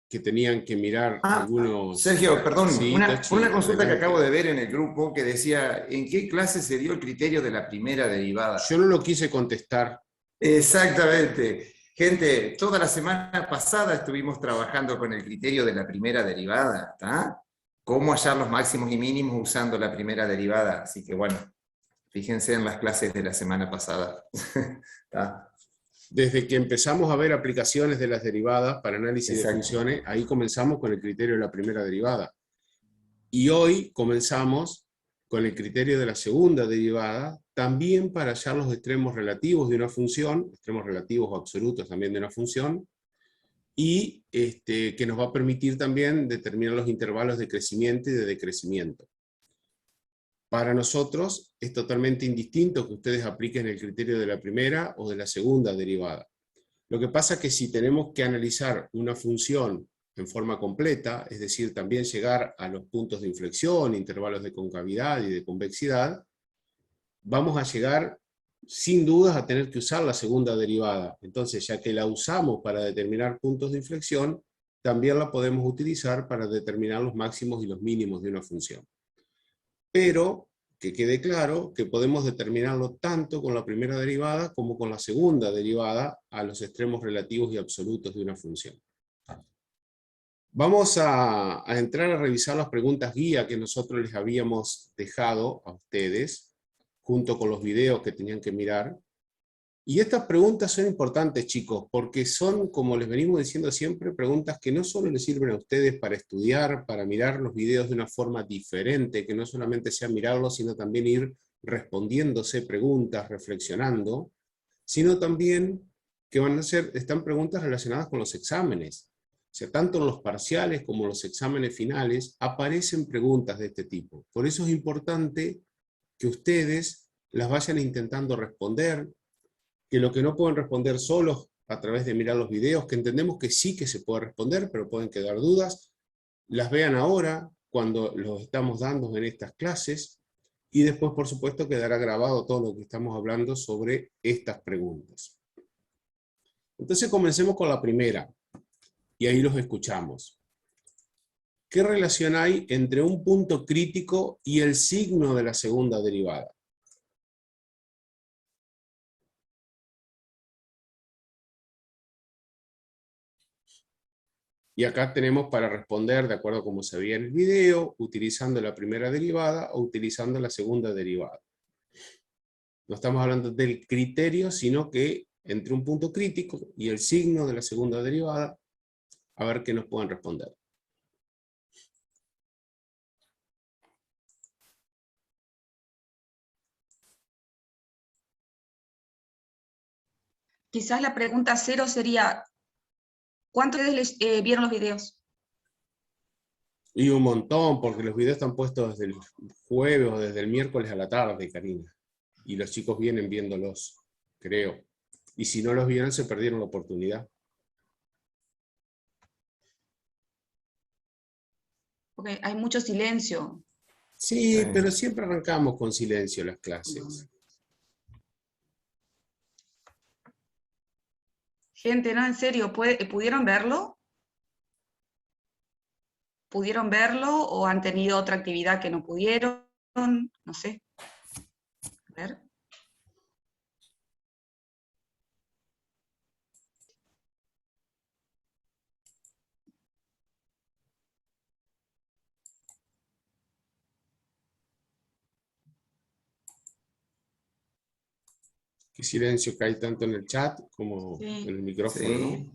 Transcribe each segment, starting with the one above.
que tenían que mirar algunos... Sergio, perdón, Sí, por una Tochi, consulta que acabo adelante. de ver en el grupo que decía, ¿en qué clase se dio el criterio de la primera derivada? Yo no lo quise contestar. Exactamente. Gente, toda la semana pasada estuvimos trabajando con el criterio de la primera derivada, ¿está? Cómo hallar los máximos y mínimos usando la primera derivada. Así que bueno, fíjense en las clases de la semana pasada. ¿Está? Desde que empezamos a ver aplicaciones de las derivadas para análisis de Exacto. funciones, ahí comenzamos con el criterio de la primera derivada. Y hoy comenzamos con el criterio de la segunda derivada, también para hallar los extremos relativos de una función, extremos relativos o absolutos también de una función, y que nos va a permitir también determinar los intervalos de crecimiento y de decrecimiento. Para nosotros es totalmente indistinto que ustedes apliquen el criterio de la primera o de la segunda derivada. Lo que pasa es que si tenemos que analizar una función en forma completa, es decir, también llegar a los puntos de inflexión, intervalos de concavidad y de convexidad, vamos a llegar sin dudas a tener que usar la segunda derivada. Entonces, ya que la usamos para determinar puntos de inflexión, también la podemos utilizar para determinar los máximos y los mínimos de una función. Pero que quede claro que podemos determinarlo tanto con la primera derivada como con la segunda derivada a los extremos relativos y absolutos de una función. Vamos a entrar a revisar las preguntas guía que nosotros les habíamos dejado a ustedes, junto con los videos que tenían que mirar. Y estas preguntas son importantes, chicos, porque son, como les venimos diciendo siempre, preguntas que no solo les sirven a ustedes para estudiar, para mirar los videos de una forma diferente, que no solamente sea mirarlos, sino también ir respondiéndose preguntas, reflexionando, sino también que van a ser, están preguntas relacionadas con los exámenes. O sea, tanto en los parciales como en los exámenes finales aparecen preguntas de este tipo. Por eso es importante que ustedes las vayan intentando responder, que lo que no pueden responder solos a través de mirar los videos, que entendemos que sí que se puede responder, pero pueden quedar dudas, las vean ahora, cuando los estamos dando en estas clases, y después, por supuesto, quedará grabado todo lo que estamos hablando sobre estas preguntas. Entonces comencemos con la primera, y ahí los escuchamos. ¿Qué relación hay entre un punto crítico y el signo de la segunda derivada? Y acá tenemos para responder de acuerdo a como se veía en el video, utilizando la primera derivada o utilizando la segunda derivada. No estamos hablando del criterio, sino que entre un punto crítico y el signo de la segunda derivada, a ver qué nos pueden responder. Quizás la pregunta cero sería, ¿cuántos de ustedes vieron los videos? Y un montón, porque los videos están puestos desde el jueves o desde el miércoles a la tarde, Karina. Y los chicos vienen viéndolos, creo. Y si no los vieron, se perdieron la oportunidad. Porque hay mucho silencio. Sí, pero siempre arrancamos con silencio las clases. Gente, no, en serio, ¿pudieron verlo? ¿Pudieron verlo o han tenido otra actividad que no pudieron? No sé. A ver. Qué silencio que hay tanto en el chat como en Sí. el micrófono, ¿no? Sí.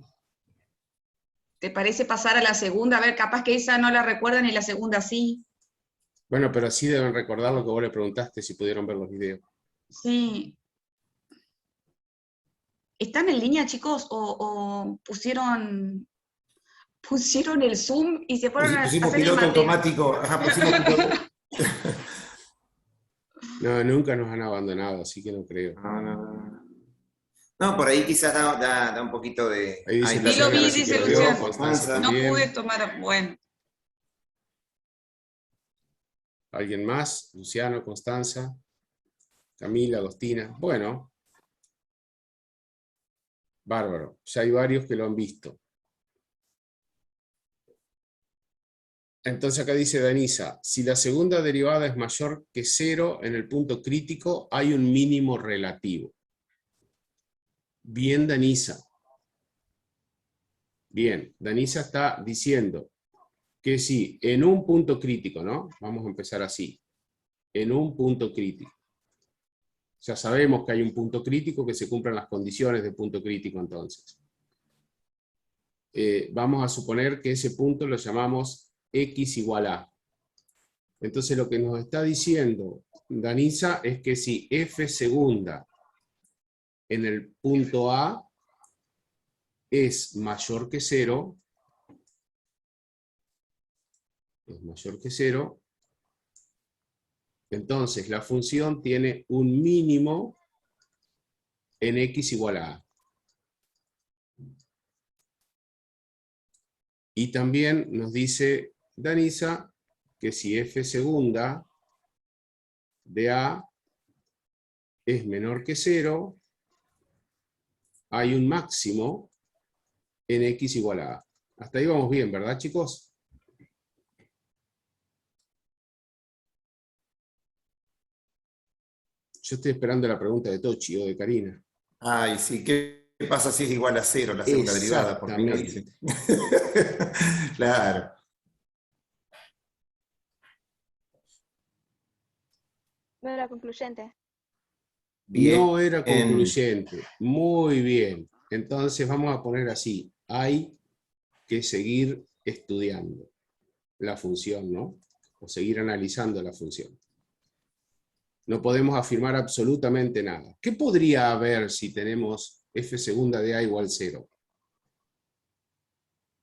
¿Te parece pasar a la segunda? A ver, capaz que esa no la recuerdan y la segunda sí. Bueno, pero sí deben recordar lo que vos le preguntaste, si pudieron ver los videos. Sí. ¿Están en línea, chicos? ¿O pusieron el Zoom y se fueron a Pusimos hacer el piloto mate? automático. Ajá, pusimos piloto. No, nunca nos han abandonado, así que no creo. No, no, no. No, por ahí quizás da un poquito de... Ahí Ahí dice está Sí lo Sergio, Luciano vi, que así sí que que dice lo lo vio, vio, Luciano. Constanza Constanza. No pude también. tomar, bueno. ¿Alguien más? Luciano, Constanza, Camila, Agostina. Bueno, bárbaro. Ya hay varios que lo han visto. Entonces acá dice Danisa, si la segunda derivada es mayor que 0 en el punto crítico, hay un mínimo relativo. Bien, Danisa. Bien, Danisa está diciendo que si en un punto crítico, ¿no? Vamos a empezar así. En un punto crítico. Ya sabemos que hay un punto crítico, que se cumplan las condiciones de punto crítico entonces. Vamos a suponer que ese punto lo llamamos x igual a. Entonces lo que nos está diciendo Danisa es que si f segunda en el punto A es mayor que 0, entonces la función tiene un mínimo en x igual a A. Y también nos dice Danisa que si f segunda de A es menor que 0, hay un máximo en x igual a A. Hasta ahí vamos bien, ¿verdad, chicos? Yo estoy esperando la pregunta de Tochi o de Karina. Ay, sí, ¿qué pasa si es igual a 0 la segunda derivada? Porque no dice. Claro. No era concluyente. Bien. No era concluyente. Muy bien. Entonces vamos a poner así. Hay que seguir estudiando la función, ¿no? O seguir analizando la función. No podemos afirmar absolutamente nada. ¿Qué podría haber si tenemos f segunda de A igual 0?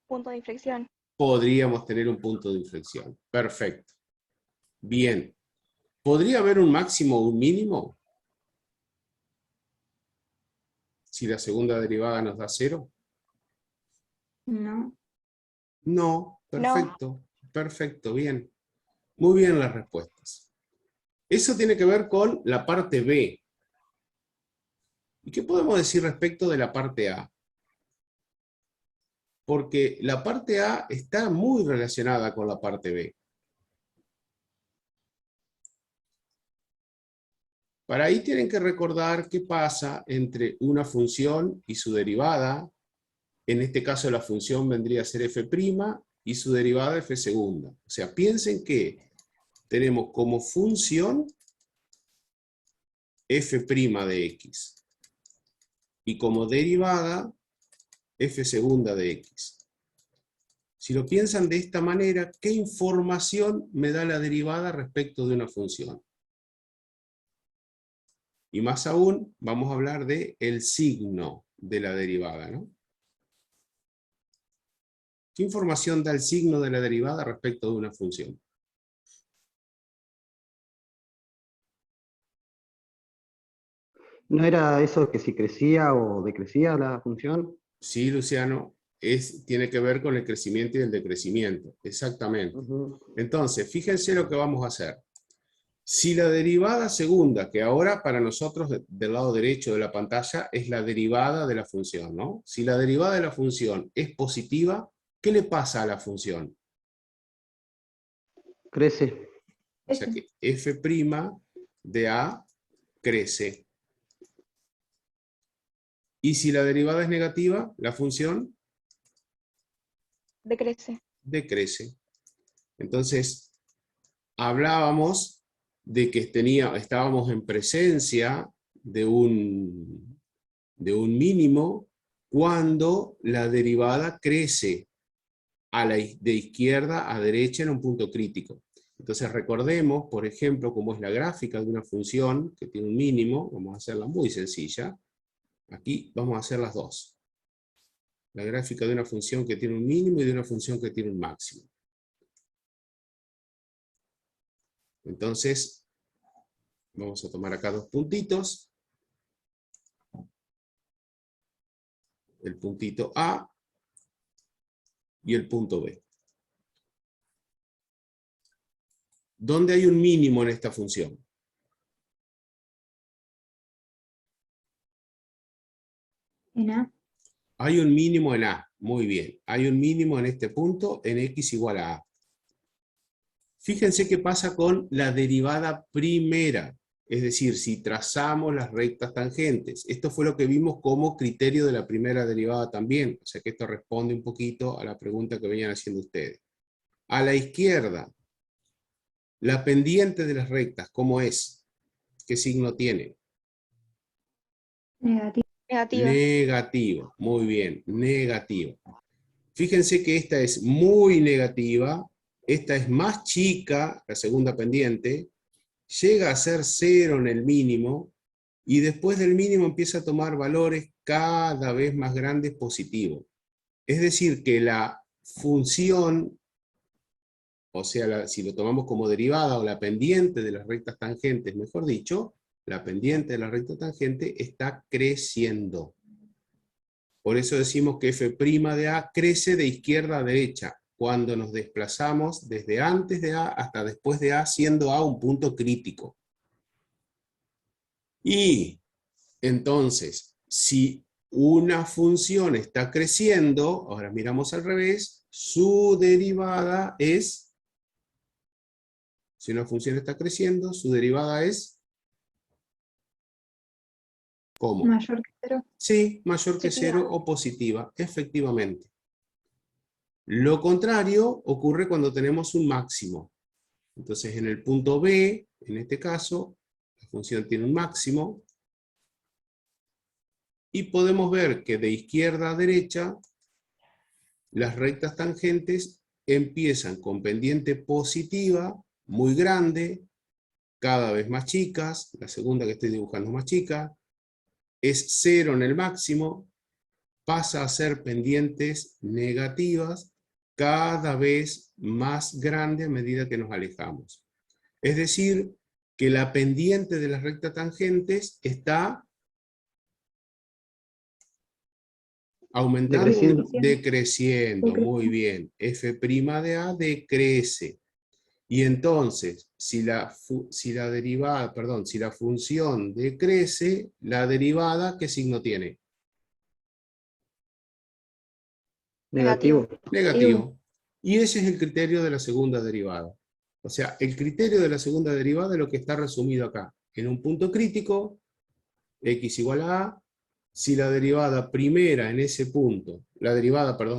Punto de inflexión. Podríamos tener un punto de inflexión. Perfecto. Bien. ¿Podría haber un máximo o un mínimo? Si la segunda derivada nos da 0. No. No. Perfecto. Perfecto. Bien. Muy bien las respuestas. Eso tiene que ver con la parte B. ¿Y qué podemos decir respecto de la parte A? Porque la parte A está muy relacionada con la parte B. Para ahí tienen que recordar qué pasa entre una función y su derivada. En este caso la función vendría a ser f' y su derivada f segunda. O sea, piensen que tenemos como función f' de x. Y como derivada f segunda de x. Si lo piensan de esta manera, ¿qué información me da la derivada respecto de una función? Y más aún, vamos a hablar de el signo de la derivada, ¿no? ¿Qué información da el signo de la derivada respecto de una función? ¿No era eso que si crecía o decrecía la función? Sí, Luciano, tiene que ver con el crecimiento y el decrecimiento, exactamente. Ujú. Entonces, fíjense lo que vamos a hacer. Si la derivada segunda, que ahora para nosotros del lado derecho de la pantalla es la derivada de la función, ¿no? Si la derivada de la función es positiva, ¿qué le pasa a la función? Crece. O sea que f' de A crece. Y si la derivada es negativa, la función Decrece. decrece. Entonces, hablábamos de que estábamos en presencia de un mínimo cuando la derivada crece de izquierda a derecha en un punto crítico. Entonces recordemos, por ejemplo, cómo es la gráfica de una función que tiene un mínimo. Vamos a hacerla muy sencilla. Aquí vamos a hacer las dos. La gráfica de una función que tiene un mínimo y de una función que tiene un máximo. Entonces, vamos a tomar acá dos puntitos. El puntito A y el punto B. ¿Dónde hay un mínimo en esta función? En A. Hay un mínimo en A. Muy bien. Hay un mínimo en este punto en x igual a A. Fíjense qué pasa con la derivada primera, es decir, si trazamos las rectas tangentes. Esto fue lo que vimos como criterio de la primera derivada también, o sea que esto responde un poquito a la pregunta que venían haciendo ustedes. A la izquierda, la pendiente de las rectas, ¿cómo es? ¿Qué signo tiene? Negativa. Negativo, muy bien, negativo. Fíjense que esta es muy negativa, esta es más chica, la segunda pendiente, llega a ser 0 en el mínimo, y después del mínimo empieza a tomar valores cada vez más grandes positivos. Es decir, que la función, o sea, si lo tomamos como derivada o la pendiente de las rectas tangentes, mejor dicho, la pendiente de la recta tangente está creciendo. Por eso decimos que f' de A crece de izquierda a derecha, cuando nos desplazamos desde antes de A hasta después de A, siendo A un punto crítico. Y entonces, si una función está creciendo, ahora miramos al revés, su derivada es, si una función está creciendo, su derivada es, ¿cómo? Mayor que 0. Sí, mayor que Positiva. 0 o positiva, efectivamente. Lo contrario ocurre cuando tenemos un máximo. Entonces, en el punto B, en este caso, la función tiene un máximo, y podemos ver que de izquierda a derecha, las rectas tangentes empiezan con pendiente positiva, muy grande, cada vez más chicas, la segunda que estoy dibujando es más chica, es 0 en el máximo, pasa a ser pendientes negativas, cada vez más grande a medida que nos alejamos. Es decir, que la pendiente de las rectas tangentes está aumentando, decreciendo, muy bien. F' de A decrece. Y entonces, si la función decrece, la derivada, ¿qué signo tiene? Negativo. Negativo. Y ese es el criterio de la segunda derivada. O sea, el criterio de la segunda derivada es lo que está resumido acá. En un punto crítico, x igual a A, si la derivada primera en ese punto,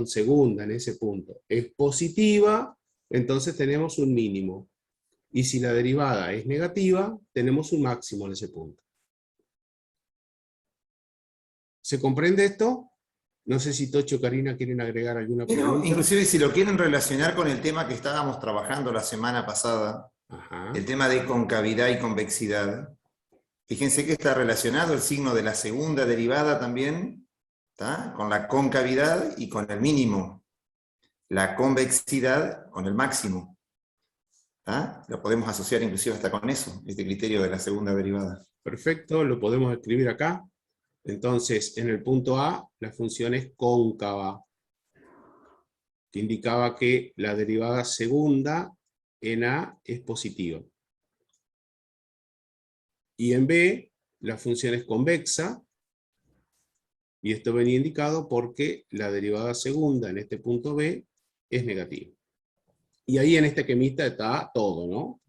segunda en ese punto, es positiva, entonces tenemos un mínimo. Y si la derivada es negativa, tenemos un máximo en ese punto. ¿Se comprende esto? No sé si Tocho o Karina quieren agregar alguna pregunta. Inclusive si lo quieren relacionar con el tema que estábamos trabajando la semana pasada, Ajá. el tema de concavidad y convexidad, fíjense que está relacionado el signo de la segunda derivada también, ¿tá? Con la concavidad y con el mínimo. La convexidad con el máximo. ¿Tá? Lo podemos asociar inclusive hasta con eso, este criterio de la segunda derivada. Perfecto, lo podemos escribir acá. Entonces, en el punto A, la función es cóncava, que indicaba que la derivada segunda en A es positiva. Y en B, la función es convexa, y esto venía indicado porque la derivada segunda en este punto B es negativa. Y ahí en este esquemita está todo, ¿no?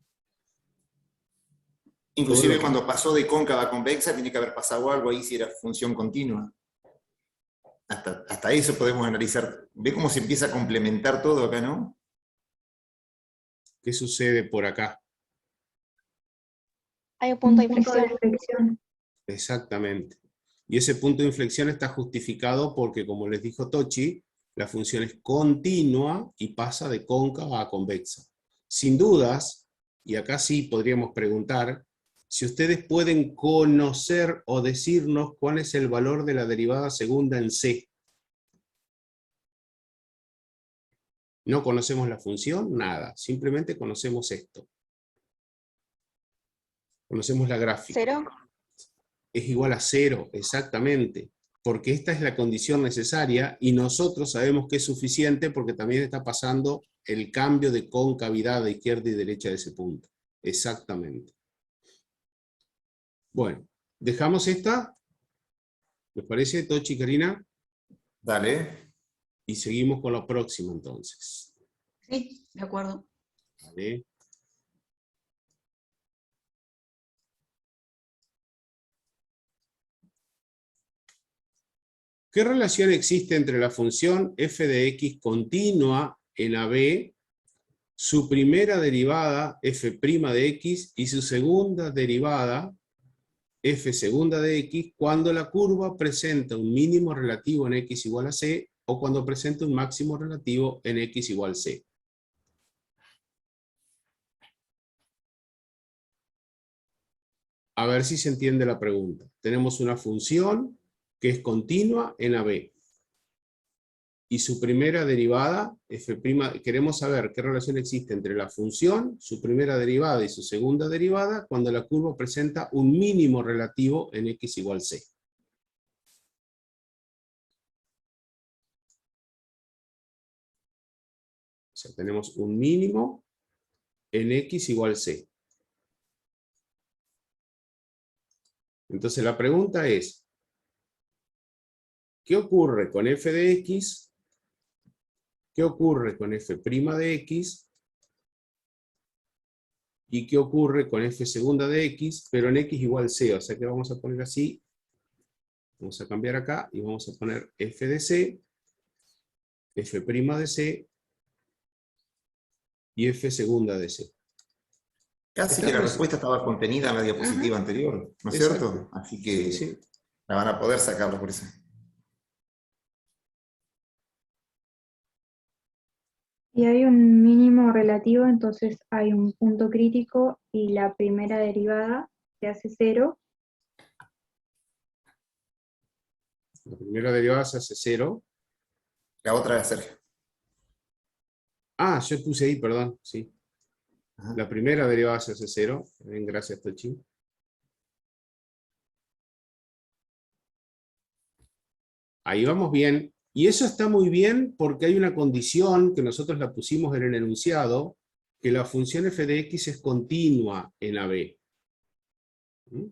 Inclusive todo cuando pasó de cóncava a convexa, tiene que haber pasado algo ahí si era función continua. Hasta eso podemos analizar. ¿Ve cómo se empieza a complementar todo acá, no? ¿Qué sucede por acá? Hay un punto de inflexión. Exactamente. Y ese punto de inflexión está justificado porque, como les dijo Tochi, la función es continua y pasa de cóncava a convexa. Sin dudas, y acá sí podríamos preguntar, si ustedes pueden conocer o decirnos cuál es el valor de la derivada segunda en C. No conocemos la función, nada. Simplemente conocemos esto. Conocemos la gráfica. 0. Es igual a 0, exactamente. Porque esta es la condición necesaria y nosotros sabemos que es suficiente porque también está pasando el cambio de concavidad de izquierda y derecha de ese punto. Exactamente. Bueno, dejamos esta. ¿Les parece, Tochi y Karina? Dale. Y seguimos con la próxima entonces. Sí, de acuerdo. ¿Vale? ¿Qué relación existe entre la función f de x continua en AB, su primera derivada f' de x y su segunda derivada f segunda de x cuando la curva presenta un mínimo relativo en x igual a c o cuando presenta un máximo relativo en x igual a c? A ver si se entiende la pregunta. Tenemos una función que es continua en AB. Y su primera derivada, f', queremos saber qué relación existe entre la función, su primera derivada y su segunda derivada, cuando la curva presenta un mínimo relativo en x igual a c. O sea, tenemos un mínimo en x igual a c. Entonces la pregunta es, ¿qué ocurre con f de x? ¿Qué ocurre con f' de x? ¿Y qué ocurre con f segunda de x, pero en x igual a c? O sea que vamos a poner así, vamos a cambiar acá y vamos a poner f de c, f' de c y f segunda de c. Casi Está que la res- respuesta estaba contenida en la diapositiva anterior, ¿no es Exacto. cierto? Así Sí, que sí. la van a poder sacarlo por eso. Y hay un mínimo relativo, entonces hay un punto crítico y la primera derivada se hace 0. La primera derivada se hace 0. La otra es Sergio. Ah, yo puse ahí, perdón, sí. Ajá. La primera derivada se hace 0. Bien, gracias, Tochi. Ahí vamos bien. Y eso está muy bien porque hay una condición que nosotros la pusimos en el enunciado, que la función f de x es continua en AB. ¿Mm?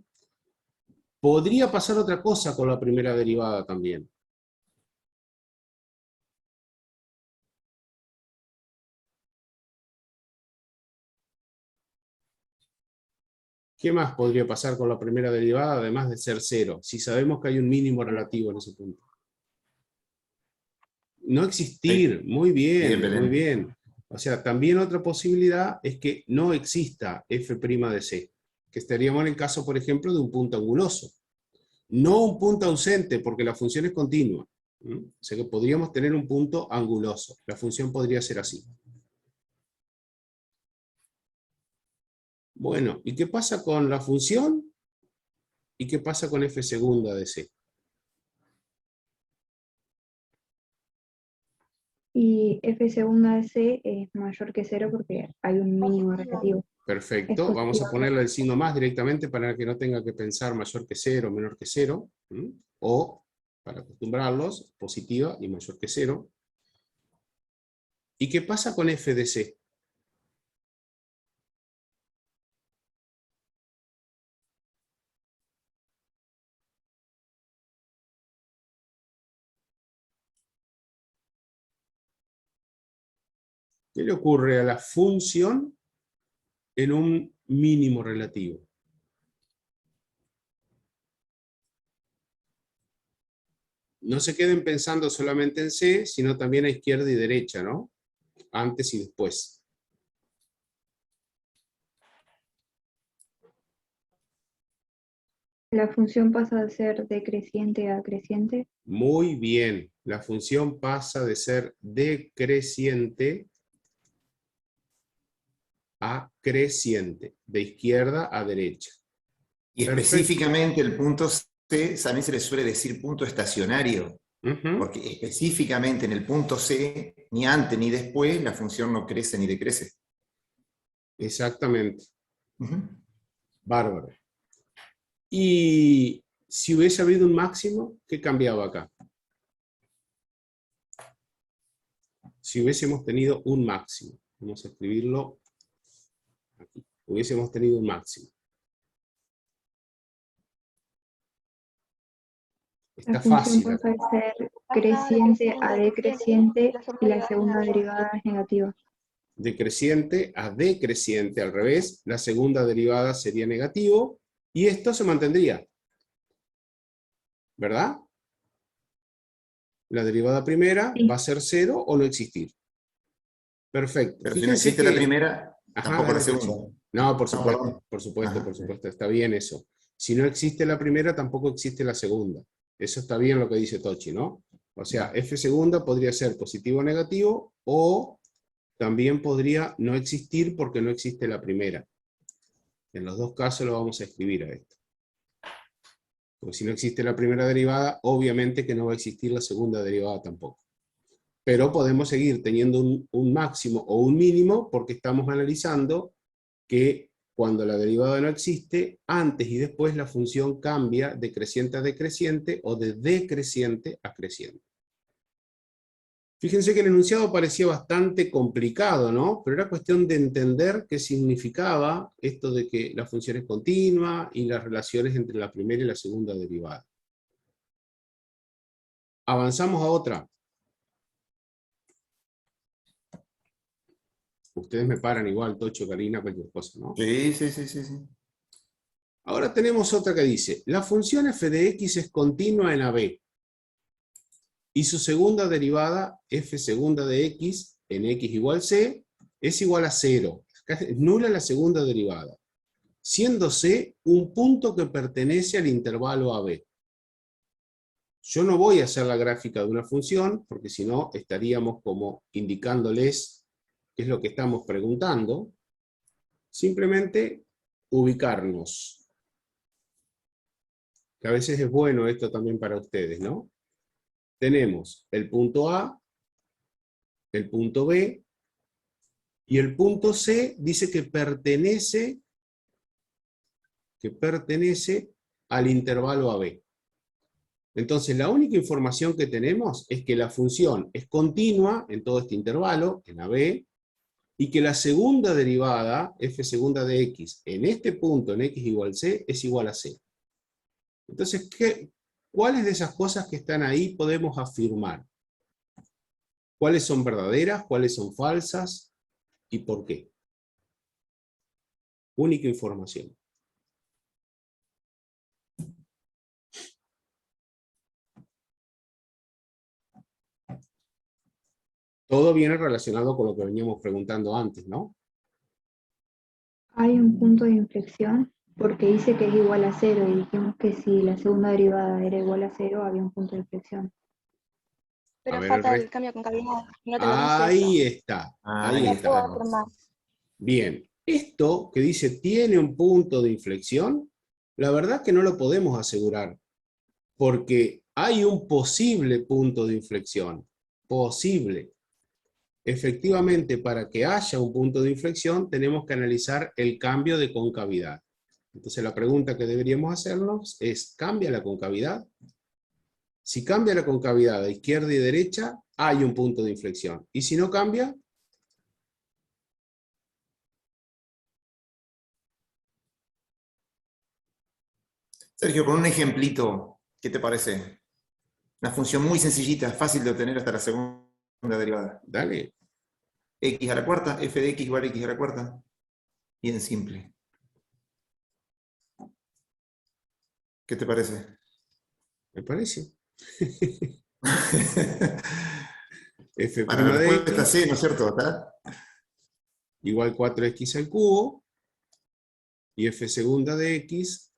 Podría pasar otra cosa con la primera derivada también. ¿Qué más podría pasar con la primera derivada además de ser 0? Si sabemos que hay un mínimo relativo en ese punto. No existir, muy Bien, bien, muy Belén. bien. O sea, también otra posibilidad es que no exista f' de c, que estaríamos en el caso, por ejemplo, de un punto anguloso. No un punto ausente, porque la función es continua. O sea que podríamos tener un punto anguloso. La función podría ser así. Bueno, ¿y qué pasa con la función? ¿Y qué pasa con f segunda de c? Y f segunda de c es mayor que 0 porque hay un mínimo relativo. Es Perfecto, vamos a positiva. ponerle el signo más directamente para que no tenga que pensar mayor que 0, menor que 0, o, para acostumbrarlos, positiva y mayor que 0. ¿Y qué pasa con f de c? ¿Qué le ocurre a la función en un mínimo relativo? No se queden pensando solamente en c, sino también a izquierda y derecha, ¿no? Antes y después. La función pasa de ser decreciente a creciente. Muy bien, la función pasa de ser decreciente a creciente, de izquierda a derecha. Y Perfecto. específicamente el punto C también se le suele decir punto estacionario, Ujú, porque específicamente en el punto C, ni antes ni después, la función no crece ni decrece. exactamente, Ujú. bárbaro. Y si hubiese habido un máximo, ¿qué cambiaba acá? Si hubiésemos tenido un máximo, vamos a escribirlo aquí, hubiésemos tenido un máximo. La Está función fácil pasa acá. de ser creciente a decreciente y la segunda derivada es negativa. Decreciente a decreciente, al revés, la segunda derivada sería negativo, y esto se mantendría, ¿verdad? La derivada primera Sí. va a ser 0 o no existir. Perfecto. Pero si no Fíjense existe que... la primera, Ajá, tampoco la dale, Tochi. segunda. No, por No, supuesto, perdón. por supuesto, Ajá, por sí. supuesto. Está bien eso. Si no existe la primera, tampoco existe la segunda. Eso está bien lo que dice Tochi, ¿no? O sea, f segunda podría ser positivo o negativo, o también podría no existir porque no existe la primera. En los dos casos lo vamos a escribir a esto. Porque si no existe la primera derivada, obviamente que no va a existir la segunda derivada tampoco. Pero podemos seguir teniendo un máximo o un mínimo porque estamos analizando que cuando la derivada no existe, antes y después la función cambia de creciente a decreciente o de decreciente a creciente. Fíjense que el enunciado parecía bastante complicado, ¿no? Pero era cuestión de entender qué significaba esto de que la función es continua y las relaciones entre la primera y la segunda derivada. Avanzamos a otra. Ustedes me paran igual, Tocho, Karina, cualquier cosa, ¿no? Sí, sí, sí, sí, sí. Ahora tenemos otra que dice, la función f de x es continua en AB. Y su segunda derivada, f segunda de x, en x igual c, es igual a 0. Es nula la segunda derivada. Siendo c un punto que pertenece al intervalo AB. Yo no voy a hacer la gráfica de una función, porque si no estaríamos como indicándoles qué es lo que estamos preguntando. Simplemente ubicarnos. Que a veces es bueno esto también para ustedes, ¿no? Tenemos el punto A, el punto B, y el punto C dice que pertenece al intervalo AB. Entonces, la única información que tenemos es que la función es continua en todo este intervalo, en AB, y que la segunda derivada, f segunda de x, en este punto, en x igual c, es igual a c. Entonces, ¿cuáles de esas cosas que están ahí podemos afirmar? ¿Cuáles son verdaderas? ¿Cuáles son falsas? ¿Y por qué? Única información. Todo viene relacionado con lo que veníamos preguntando antes, ¿no? Hay un punto de inflexión porque dice que es igual a 0 y dijimos que si la segunda derivada era igual a 0 había un punto de inflexión. A Pero ver, falta el cambio con cavidad. No tenemos ahí eso. está, Ahí ahí No está. puedo está. afirmar. Bien, esto que dice tiene un punto de inflexión, la verdad que no lo podemos asegurar, porque hay un posible punto de inflexión, posible. Efectivamente, para que haya un punto de inflexión, tenemos que analizar el cambio de concavidad. Entonces la pregunta que deberíamos hacernos es, ¿cambia la concavidad? Si cambia la concavidad a izquierda y derecha, hay un punto de inflexión. Y si no cambia, Sergio, con un ejemplito, ¿qué te parece? Una función muy sencillita, fácil de obtener hasta la segunda derivada. dale. X a la cuarta, f de x igual a x a la cuarta. Bien simple. ¿Qué te parece? Me parece. F' Bueno, la de respuesta x C, ¿no es cierto? ¿Está? igual 4x al cubo, y f segunda de x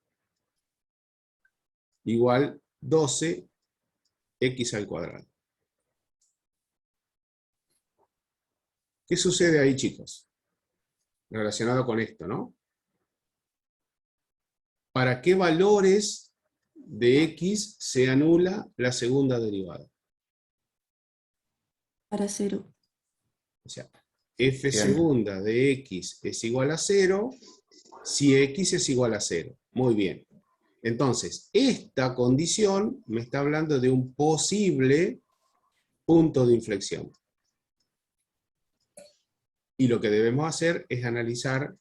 igual 12x al cuadrado. ¿Qué sucede ahí, chicos? Relacionado con esto, ¿no? ¿Para qué valores de x se anula la segunda derivada? Para 0. O sea, f Bien. segunda de x es igual a 0 si x es igual a 0. Muy bien. Entonces, esta condición me está hablando de un posible punto de inflexión. Y lo que debemos hacer es analizar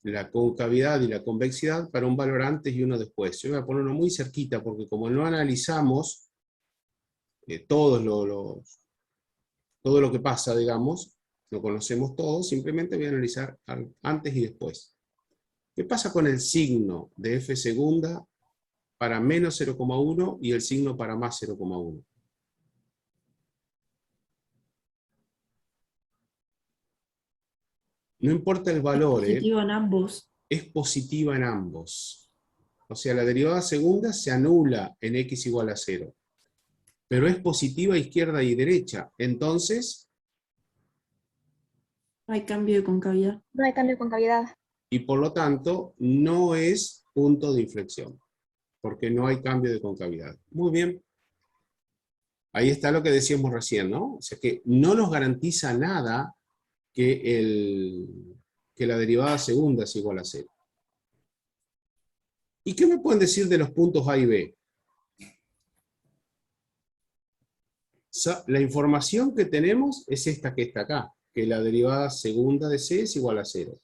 la concavidad y la convexidad para un valor antes y uno después. Yo voy a poner uno muy cerquita porque como no analizamos todo lo que pasa, digamos, lo conocemos todo, simplemente voy a analizar antes y después. ¿Qué pasa con el signo de f segunda para menos 0,1 y el signo para más 0,1? No importa el valor, Positivo en ambos. es positiva en ambos. O sea, la derivada segunda se anula en x igual a 0. Pero es positiva a izquierda y derecha. Entonces, No hay cambio de concavidad. No hay cambio de concavidad. y por lo tanto, no es punto de inflexión. Porque no hay cambio de concavidad. Muy bien. Ahí está lo que decíamos recién, ¿no? O sea que no nos garantiza nada que la derivada segunda es igual a 0. ¿Y qué me pueden decir de los puntos A y B? La información que tenemos es esta que está acá, que la derivada segunda de C es igual a 0.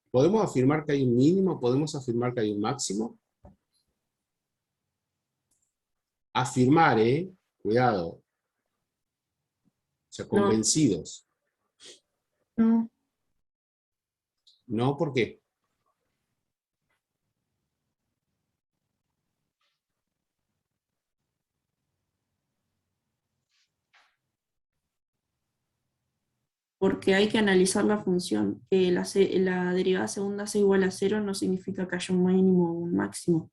¿Podemos afirmar que hay un mínimo? ¿Podemos afirmar que hay un máximo? Afirmar, cuidado. O sea, convencidos. No, ¿No? ¿Por qué? Porque hay que analizar la función. Que la derivada segunda sea igual a 0 no significa que haya un mínimo o un máximo.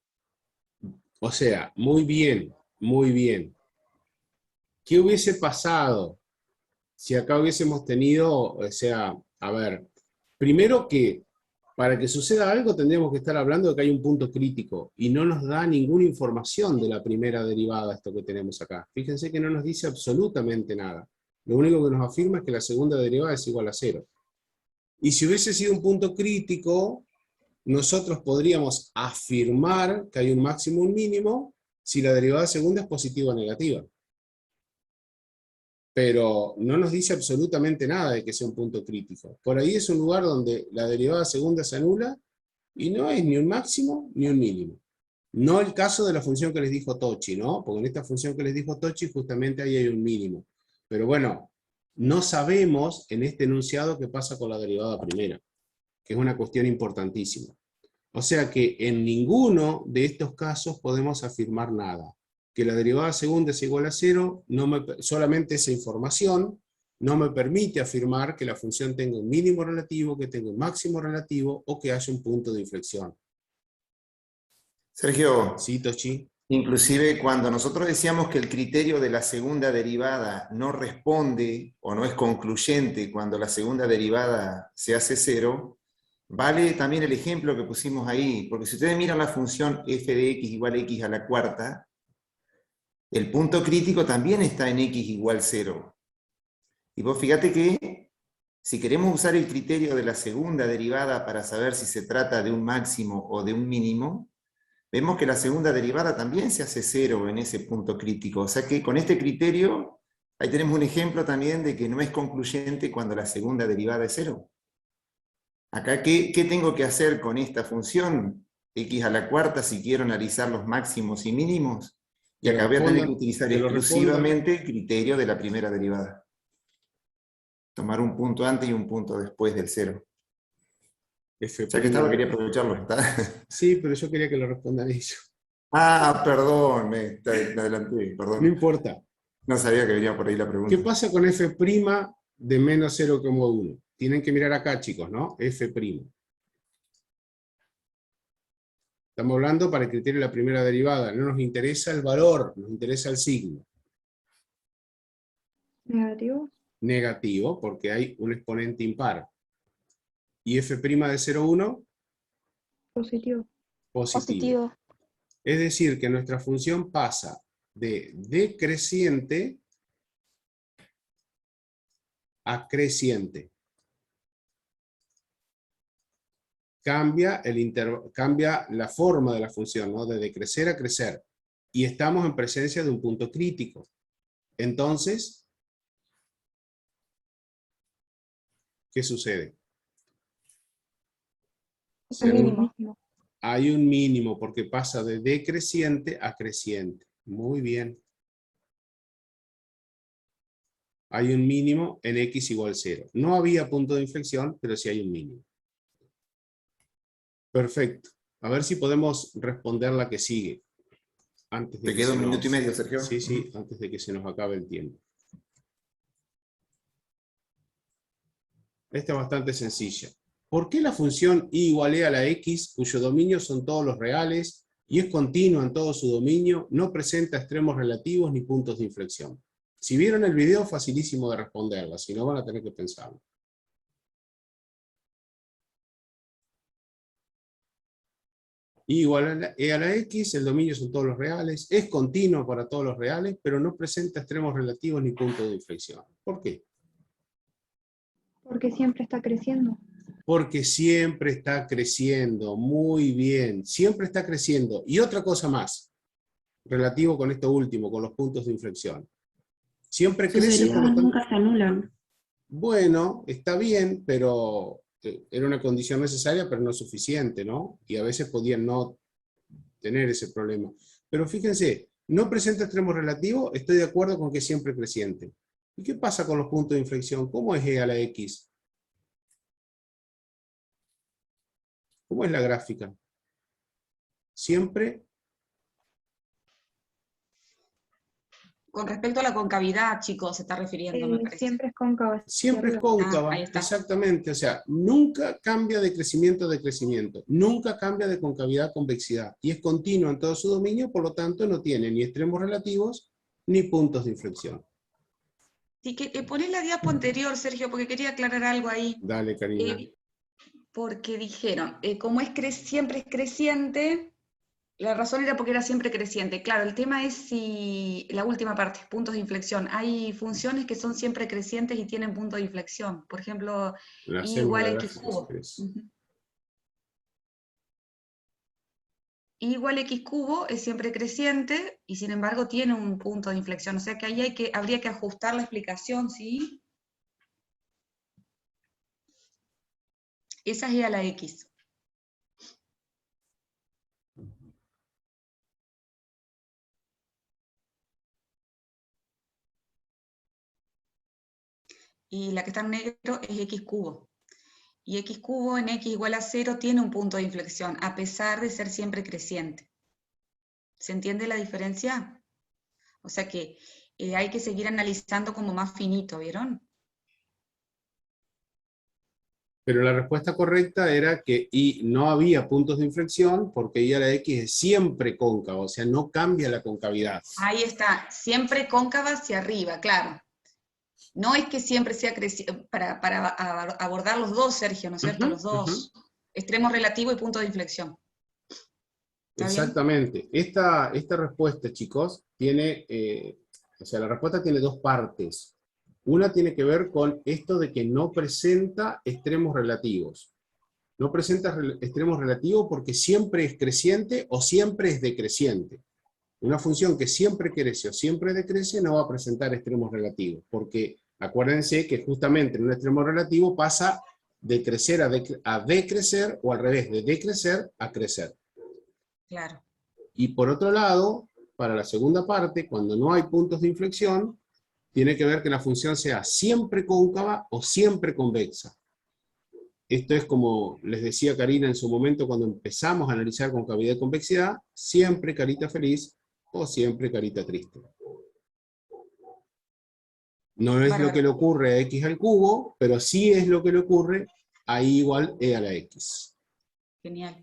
O sea, muy bien, muy bien. ¿Qué hubiese pasado si acá hubiésemos tenido, o sea, a ver, primero que para que suceda algo tendríamos que estar hablando de que hay un punto crítico y no nos da ninguna información de la primera derivada, esto que tenemos acá. Fíjense que no nos dice absolutamente nada. Lo único que nos afirma es que la segunda derivada es igual a 0. Y si hubiese sido un punto crítico, nosotros podríamos afirmar que hay un máximo o un mínimo si la derivada segunda es positiva o negativa. Pero no nos dice absolutamente nada de que sea un punto crítico. Por ahí es un lugar donde la derivada segunda se anula y no es ni un máximo ni un mínimo. No el caso de la función que les dijo Tochi, ¿no? Porque en esta función que les dijo Tochi justamente ahí hay un mínimo. Pero bueno, no sabemos en este enunciado qué pasa con la derivada primera, que es una cuestión importantísima. O sea que en ninguno de estos casos podemos afirmar nada. Que la derivada segunda es igual a 0, solamente esa información no me permite afirmar que la función tenga un mínimo relativo, que tenga un máximo relativo, o que haya un punto de inflexión. Sergio, ¿Sí, Tochi? inclusive cuando nosotros decíamos que el criterio de la segunda derivada no responde o no es concluyente cuando la segunda derivada se hace 0, vale también el ejemplo que pusimos ahí, porque si ustedes miran la función f de x igual a x a la cuarta, el punto crítico también está en x igual 0. Y vos fíjate que si queremos usar el criterio de la segunda derivada para saber si se trata de un máximo o de un mínimo, vemos que la segunda derivada también se hace 0 en ese punto crítico. O sea que con este criterio, ahí tenemos un ejemplo también de que no es concluyente cuando la segunda derivada es 0. Acá, ¿qué tengo que hacer con esta función? X a la cuarta si quiero analizar los máximos y mínimos. Y acá voy a tener que utilizar exclusivamente el criterio de la primera derivada. Tomar un punto antes y un punto después del 0. Ya que estaba, quería aprovecharlo. ¿Está? Sí, pero yo quería que lo respondan ellos. Ah, perdón, me adelanté, perdón. No importa. No sabía que venía por ahí la pregunta. ¿Qué pasa con f' de menos 0,1? Tienen que mirar acá, chicos, ¿no? f'. Estamos hablando para el criterio de la primera derivada. No nos interesa el valor, nos interesa el signo. negativo. Negativo, porque hay un exponente impar. ¿Y f' de 0,1? Positivo. Positivo. Es decir, que nuestra función pasa de decreciente a creciente. Cambia la forma de la función, ¿no? De decrecer a crecer. Y estamos en presencia de un punto crítico. Entonces, ¿qué sucede? Hay un mínimo porque pasa de decreciente a creciente. Muy bien. Hay un mínimo en x igual 0. No había punto de inflexión, pero sí hay un mínimo. Perfecto. A ver si podemos responder la que sigue. Antes de Te queda un minuto y medio, Sergio. Sí, sí, antes de que se nos acabe el tiempo. Esta es bastante sencilla. ¿Por qué la función y igual e a la x, cuyo dominio son todos los reales, y es continua en todo su dominio, no presenta extremos relativos ni puntos de inflexión? Si vieron el video, facilísimo de responderla, si no van a tener que pensarlo. Y igual a e a la x, el dominio son todos los reales, es continuo para todos los reales, pero no presenta extremos relativos ni puntos de inflexión. ¿Por qué? Porque siempre está creciendo. Porque siempre está creciendo, muy bien, siempre está creciendo. Y otra cosa más, relativo con esto último, con los puntos de inflexión. Siempre Sus crece, por lo derivadas tanto, nunca se anulan. bueno, está bien, pero era una condición necesaria, pero no suficiente, ¿no? Y a veces podían no tener ese problema. Pero fíjense, no presenta extremos relativos, estoy de acuerdo con que es siempre creciente. ¿Y qué pasa con los puntos de inflexión? ¿Cómo es e a la x? ¿Cómo es la gráfica? Siempre, Con respecto a la concavidad, chicos, se está refiriendo, me parece. Siempre es cóncava hacia siempre es arriba. cóncava, Ahí está. exactamente. O sea, nunca cambia de crecimiento, nunca cambia de concavidad a convexidad. Y es continua en todo su dominio, por lo tanto no tiene ni extremos relativos ni puntos de inflexión. Sí, que poné la diapo anterior, Sergio, porque quería aclarar algo ahí. Dale, Karina. Porque dijeron, como siempre es creciente, la razón era porque era siempre creciente. Claro, el tema es si, la última parte, puntos de inflexión. Hay funciones que son siempre crecientes y tienen punto de inflexión. Por ejemplo, Le y hacemos igual la a x gráfica si cubo. querés. Ujú. Y igual a x cubo es siempre creciente y sin embargo tiene un punto de inflexión. O sea que ahí habría que ajustar la explicación, ¿sí? Esa es e a la x. Y la que está en negro es x cubo. Y x cubo en x igual a 0 tiene un punto de inflexión, a pesar de ser siempre creciente. ¿Se entiende la diferencia? O sea que hay que seguir analizando como más finito, ¿vieron? Pero la respuesta correcta era que y no había puntos de inflexión porque y a la x es siempre cóncava, o sea, no cambia la concavidad. Ahí está, siempre cóncava hacia arriba, claro. No es que siempre sea creciente, para abordar los dos, Sergio, ¿no es cierto? Los dos, extremos relativos y punto de inflexión. ¿Está bien? Exactamente. Esta respuesta, chicos, tiene, o sea, la respuesta tiene dos partes. Una tiene que ver con esto de que no presenta extremos relativos. No presenta extremos relativos porque siempre es creciente o siempre es decreciente. Una función que siempre crece o siempre decrece no va a presentar extremos relativos, porque acuérdense que justamente en un extremo relativo pasa de crecer a decrecer, o al revés, de decrecer a crecer. Claro. Y por otro lado, para la segunda parte, cuando no hay puntos de inflexión, tiene que ver que la función sea siempre cóncava o siempre convexa. Esto es como les decía Karina en su momento cuando empezamos a analizar concavidad y convexidad, siempre carita feliz o siempre carita triste. No es lo que le ocurre a x al cubo, pero sí es lo que le ocurre a i igual e a la x. Genial.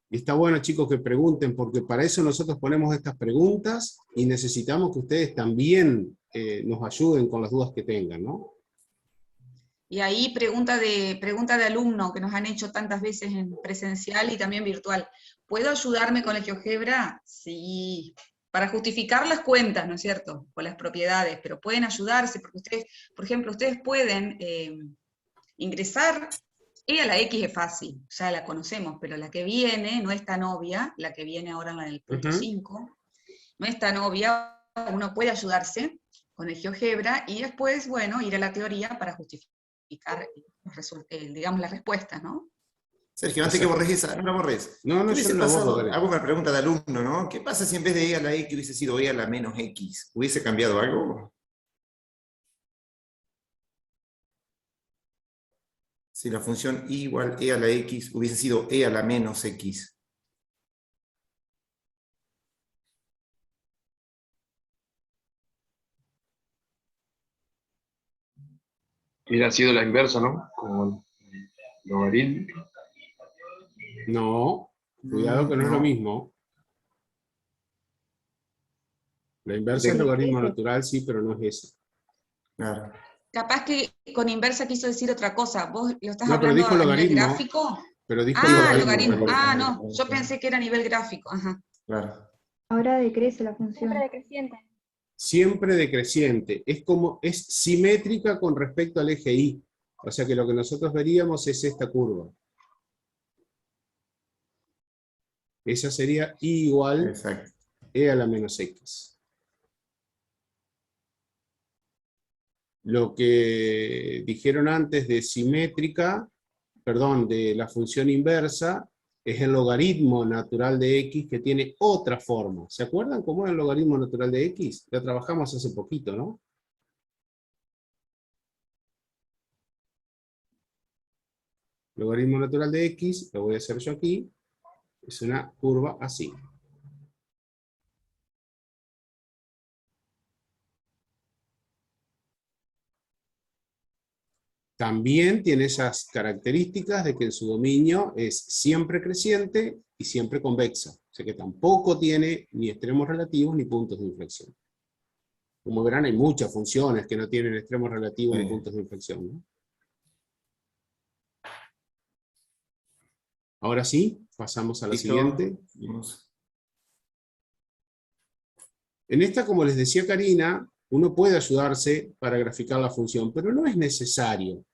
Y está bueno, chicos, que pregunten, porque para eso nosotros ponemos estas preguntas y necesitamos que ustedes también nos ayuden con las dudas que tengan, ¿no? Y ahí pregunta de alumno que nos han hecho tantas veces en presencial y también virtual. ¿Puedo ayudarme con el GeoGebra? Sí, para justificar las cuentas, ¿no es cierto? O las propiedades, pero pueden ayudarse, porque ustedes, por ejemplo, ustedes pueden ingresar, e a la X es fácil, ya la conocemos, pero la que viene no es tan obvia, la que viene ahora en la del punto 5, no es tan obvia, uno puede ayudarse con el GeoGebra y después, bueno, ir a la teoría para justificar digamos, las respuestas, ¿no? Sergio, antes que borres esa, no la borres. No, ¿Qué yo hubiese no la borro, pasado? dale. Hago una pregunta de alumno, ¿no? ¿Qué pasa si en vez de e a la x hubiese sido e a la menos x? ¿Hubiese cambiado algo? Si la función i igual e a la x hubiese sido e a la menos x. Hubiera sido la inversa, ¿no? Como logaritmo. No, cuidado que no es lo No. mismo. La inversa es Sí, logaritmo ese. natural, sí, pero no es esa. Claro. Capaz que con inversa quiso decir otra cosa. ¿Vos lo estás No, pero hablando dijo a nivel logaritmo, gráfico? pero dijo Sí, Ah, logaritmo, logaritmo. Karina. Ah, no, yo pensé que era a nivel gráfico. Ajá. Claro. Ahora decrece la Siempre función. decreciente. Siempre decreciente. Es simétrica con respecto al eje Y. O sea que lo que nosotros veríamos es esta curva. Esa sería Y igual Exacto. E a la menos X. Lo que dijeron antes de simétrica, perdón, de la función inversa, es el logaritmo natural de X que tiene otra forma. ¿Se acuerdan cómo era el logaritmo natural de X? Lo trabajamos hace poquito, ¿no? Logaritmo natural de X, lo voy a hacer yo aquí, es una curva así. También tiene esas características de que en su dominio es siempre creciente y siempre convexa. O sea que tampoco tiene ni extremos relativos ni puntos de inflexión. Como verán, hay muchas funciones que no tienen extremos relativos ni Sí. puntos de inflexión, ¿no? Ahora sí, pasamos a la ¿Listo? siguiente. Vamos. En esta, como les decía Karina, uno puede ayudarse para graficar la función, pero no es necesario,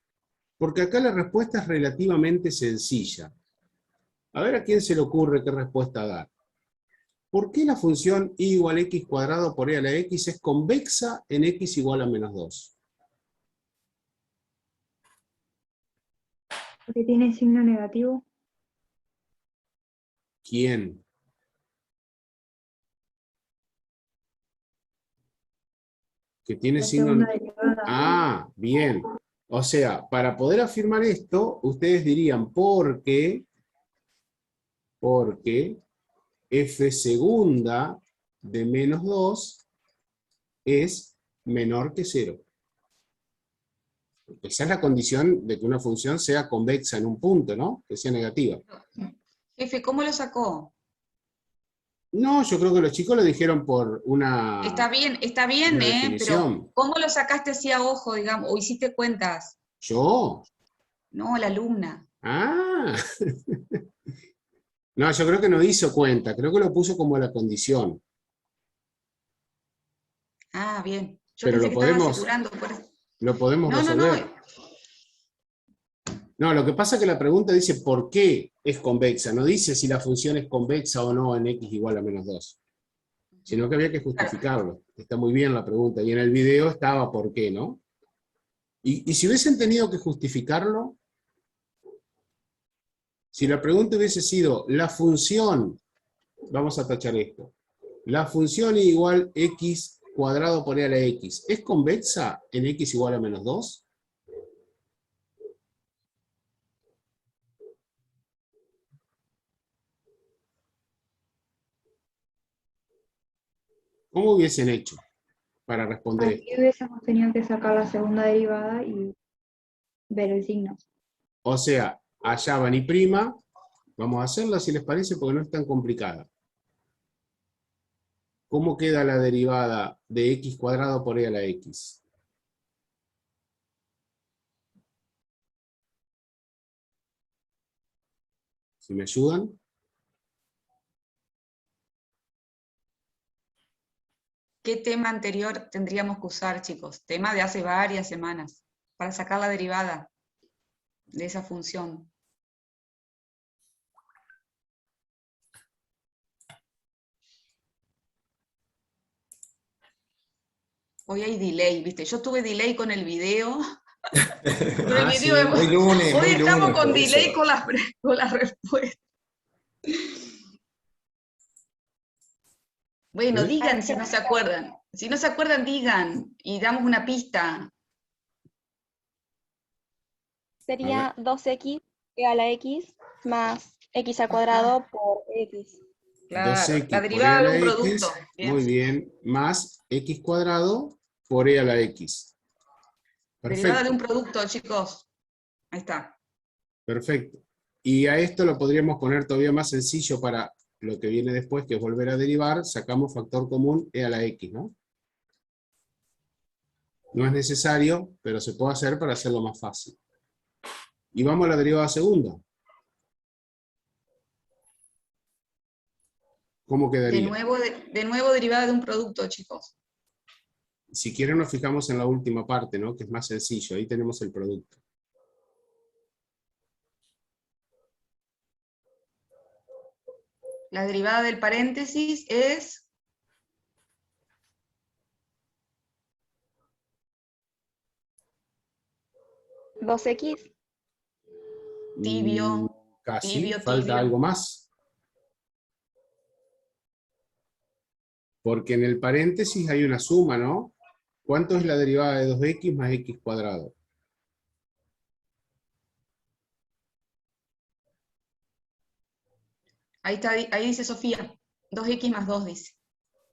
porque acá la respuesta es relativamente sencilla. A ver a quién se le ocurre qué respuesta dar. ¿Por qué la función y igual a x cuadrado por e a la x es convexa en x igual a menos 2? Porque tiene signo negativo. ¿Quién? Que tiene La signo... segunda derivada. Ah, bien. O sea, para poder afirmar esto, ustedes dirían porque f segunda de menos 2 es menor que 0. Esa es la condición de que una función sea convexa en un punto, ¿no? Que sea negativa. Jefe, ¿cómo lo sacó? No, yo creo que los chicos lo dijeron por una Está bien, pero definición. ¿cómo lo sacaste así a ojo, digamos? ¿O hiciste cuentas? ¿Yo? No, la alumna. Ah. No, yo creo que no hizo cuenta, creo que lo puso como la condición. Ah, bien. Yo Pero pensé que estaba asegurando. lo podemos No, no, resolver. no. No, lo que pasa es que la pregunta dice por qué es convexa, no dice si la función es convexa o no en x igual a menos 2, sino que había que justificarlo. Está muy bien la pregunta, y en el video estaba por qué, ¿no? Y si hubiesen tenido que justificarlo, si la pregunta hubiese sido la función, vamos a tachar esto, la función igual x cuadrado por e a la x, ¿es convexa en x igual a menos 2? ¿Cómo hubiesen hecho para responder Aquí esto? hubiésemos tenido que sacar la segunda derivada y ver el signo. O sea, allá van y prima, vamos a hacerla si les parece porque no es tan complicada. ¿Cómo queda la derivada de x cuadrado por e a la x? ¿Si me ayudan? ¿Qué tema anterior tendríamos que usar, chicos? Tema de hace varias semanas, para sacar la derivada de esa función. Hoy hay delay, ¿viste? Yo tuve delay con el video. Con el Ah, video sí. Muy lunes, Hoy muy estamos lunes, con por delay eso. con las respuestas. Bueno, ¿Eh? digan si no se acuerdan. Si no se acuerdan, digan y damos una pista. Sería 2x a la x más x al cuadrado por x. Claro, la 2x por e derivada a de la un x, producto. Bien. muy bien, más x cuadrado por e a la x. Derivada de Perfecto, un producto, chicos. Ahí está. perfecto. Y a esto lo podríamos poner todavía más sencillo para lo que viene después, que es volver a derivar, sacamos factor común e a la x, ¿no? No es necesario, pero se puede hacer para hacerlo más fácil. Y vamos a la derivada segunda. ¿Cómo De quedaría? nuevo derivada de un producto, chicos. Si quieren nos fijamos en la última parte, ¿no? Que es más sencillo, ahí tenemos el producto. La derivada del paréntesis es 2x. tibio, Casi, tibio, falta tibio. algo más. Porque en el paréntesis hay una suma, ¿no? ¿Cuánto es la derivada de 2x más x cuadrado? Ahí está, ahí dice Sofía. 2x más 2 dice.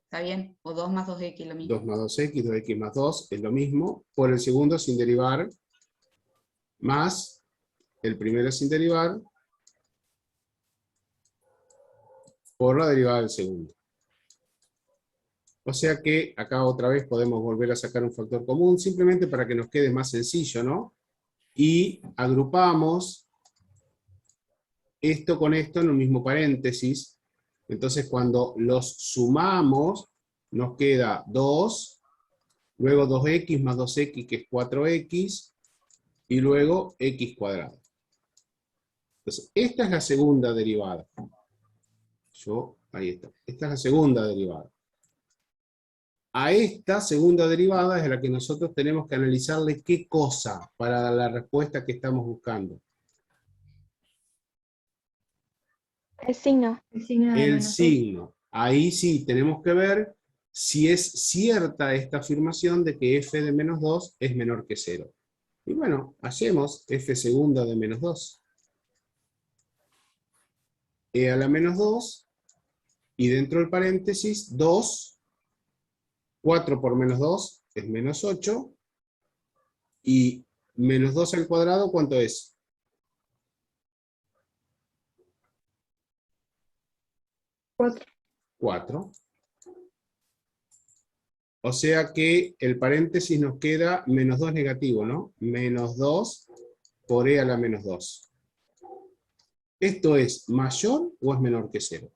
¿Está bien? O 2 más 2x, lo mismo. 2 más 2x, 2x más 2 es lo mismo. Por el segundo sin derivar, más el primero sin derivar, por la derivada del segundo. O sea que acá otra vez podemos volver a sacar un factor común, simplemente para que nos quede más sencillo, ¿no? Y agrupamos esto con esto en un mismo paréntesis. Entonces cuando los sumamos, nos queda 2, luego 2x más 2x, que es 4x, y luego x cuadrado. Entonces, esta es la segunda derivada. Ahí está. Esta es la segunda derivada. A esta segunda derivada es a la que nosotros tenemos que analizarle qué cosa para la respuesta que estamos buscando. El signo. El signo de El menos 2. signo. Ahí sí tenemos que ver si es cierta esta afirmación de que f de menos 2 es menor que 0. Y bueno, hacemos f segunda de menos 2. E a la menos 2, y dentro del paréntesis 2, 4 por menos 2 es menos 8, y menos 2 al cuadrado, ¿cuánto es? 4. O sea que el paréntesis nos queda menos 2 negativo, ¿no? Menos 2 por e a la menos 2. ¿Esto es mayor o es menor que 0?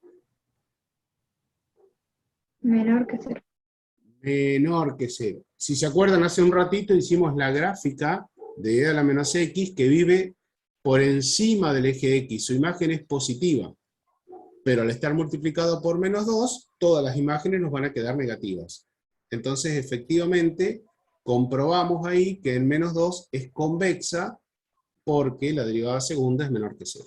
Menor que 0. Menor que 0. Si se acuerdan, hace un ratito hicimos la gráfica de e a la menos x que vive por encima del eje x. Su imagen es positiva. Pero al estar multiplicado por menos 2, todas las imágenes nos van a quedar negativas. Entonces, efectivamente, comprobamos ahí que el menos 2 es convexa porque la derivada segunda es menor que 0.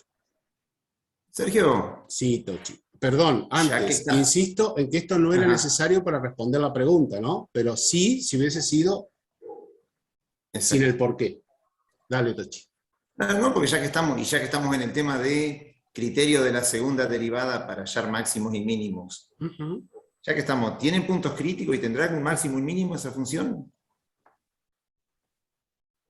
Sergio, Sí, Tochi. Perdón, ya que antes, está. insisto en que esto no era Ajá. necesario para responder la pregunta, ¿no? Pero sí, si hubiese sido sin Exacto. el porqué. Dale, Tochi. No, porque ya que estamos en el tema de criterio de la segunda derivada para hallar máximos y mínimos, ya que estamos, ¿tienen puntos críticos y tendrá un máximo y mínimo esa función?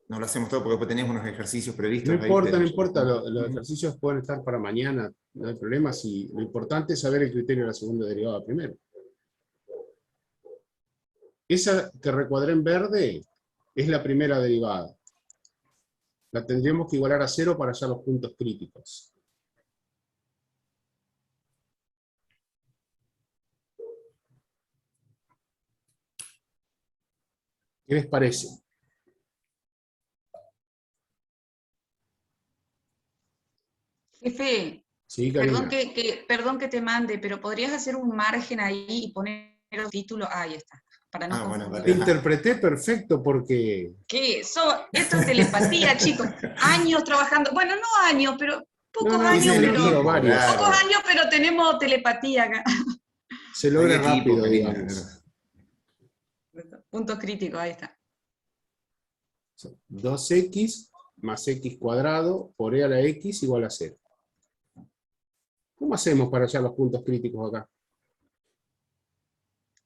No lo hacemos todo porque después tenemos unos ejercicios previstos No ahí. importa, pero- no importa, los ejercicios pueden estar para mañana, no hay problema, lo importante es saber el criterio de la segunda derivada primero. Esa que recuadré en verde es la primera derivada. La tendríamos que igualar a 0 para hallar los puntos críticos. ¿Qué les parece? Jefe, Sí, Karina. perdón que te mande, pero ¿podrías hacer un margen ahí y poner el título? Ah, ahí está, para no bueno, confundir. Te interpreté perfecto porque... ¿Qué? Esto es telepatía, chicos. Años trabajando, bueno, no años, pero pocos No, años, es el pero equipo, varios. claro. pocos años, pero tenemos telepatía acá. Se logra Hay equipo, rápido, Karina, digamos. Puntos críticos, ahí está. 2x más x cuadrado por e a la x igual a 0. ¿Cómo hacemos para hallar los puntos críticos acá?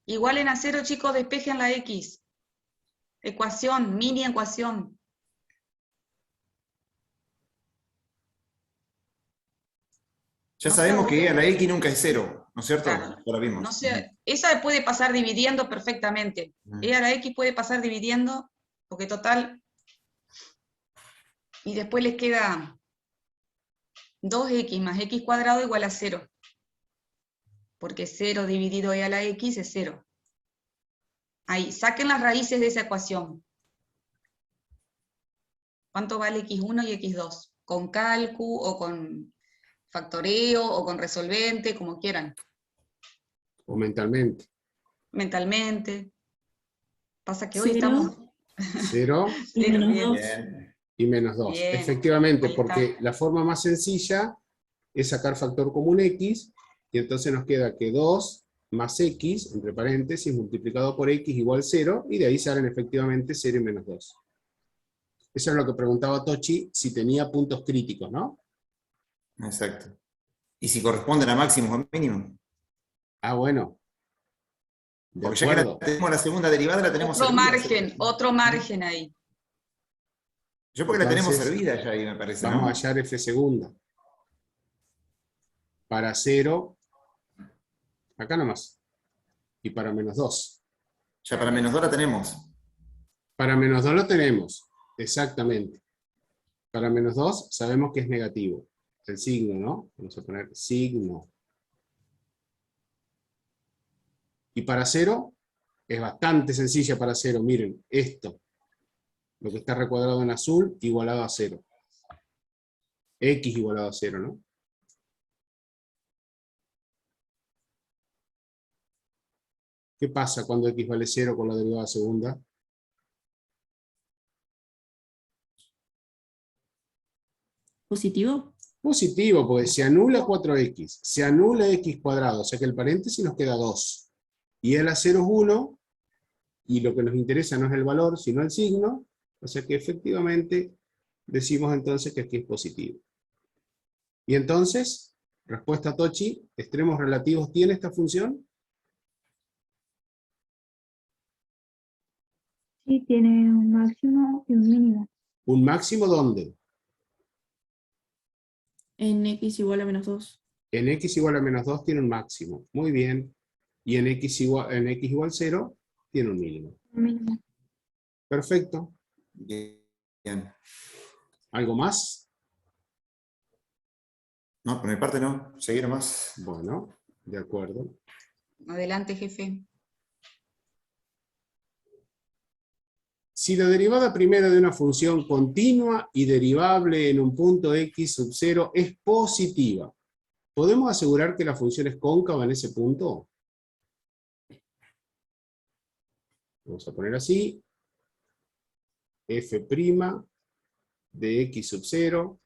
Igualen a 0, chicos, despejen la X. Ecuación, mini ecuación. Ya No sabemos se que e a la aburre. x nunca es 0, ¿no es cierto? Claro. Ya lo vimos. No sé, esa puede pasar dividiendo perfectamente. E a la x puede pasar dividiendo, porque total, y después les queda 2x más x cuadrado igual a 0. Porque 0 dividido e a la x es 0. Ahí, saquen las raíces de esa ecuación. ¿Cuánto vale x1 y x2? Con cálculo o con factoreo o con resolvente, como quieran. O mentalmente. Mentalmente. Pasa que hoy 0 estamos... 0 y Cero, menos bien. 2. Bien. y menos 2. Bien, Efectivamente, ahí porque está. la forma más sencilla es sacar factor común x, y entonces nos queda que 2 más x, entre paréntesis, multiplicado por x igual 0, y de ahí salen efectivamente 0 y menos 2. Eso es lo que preguntaba Tochi, si tenía puntos críticos, ¿no? Exacto. ¿Y si corresponden a máximos o mínimos? Ah, bueno. De Porque ya que acuerdo. la tenemos la segunda derivada, la tenemos servida. Otro margen ahí. Yo porque la tenemos Entonces, servida ya ahí, me parece, vamos a ¿no? hallar f segunda. Para 0, acá nomás. Y para menos 2. Ya para menos 2 la tenemos. Para menos 2 lo tenemos, exactamente. Para menos 2 sabemos que es negativo. El signo, ¿no? Vamos a poner signo. Y para 0, es bastante sencilla para 0. Miren, esto. Lo que está recuadrado en azul, igualado a 0. X igualado a 0, ¿no? ¿Qué pasa cuando x vale 0 con la derivada segunda? ¿Positivo? Positivo, porque se anula 4x, se anula x cuadrado, o sea que el paréntesis nos queda 2. Y el a 0 es 1, y lo que nos interesa no es el valor, sino el signo, o sea que efectivamente decimos entonces que aquí es positivo. Y entonces, respuesta Tochi, ¿extremos relativos tiene esta función? Sí, tiene un máximo y un mínimo. ¿Un máximo dónde? En x igual a menos 2. En x igual a menos 2 tiene un máximo. Muy bien. Y en x igual 0 tiene un mínimo. Un mínimo. Bien. Perfecto. ¿Algo más? No, por mi parte no. Seguir nomás. Bueno, de acuerdo. Adelante, jefe. Si la derivada primera de una función continua y derivable en un punto x sub 0 es positiva, ¿podemos asegurar que la función es cóncava en ese punto? Vamos a poner así. F' de x sub 0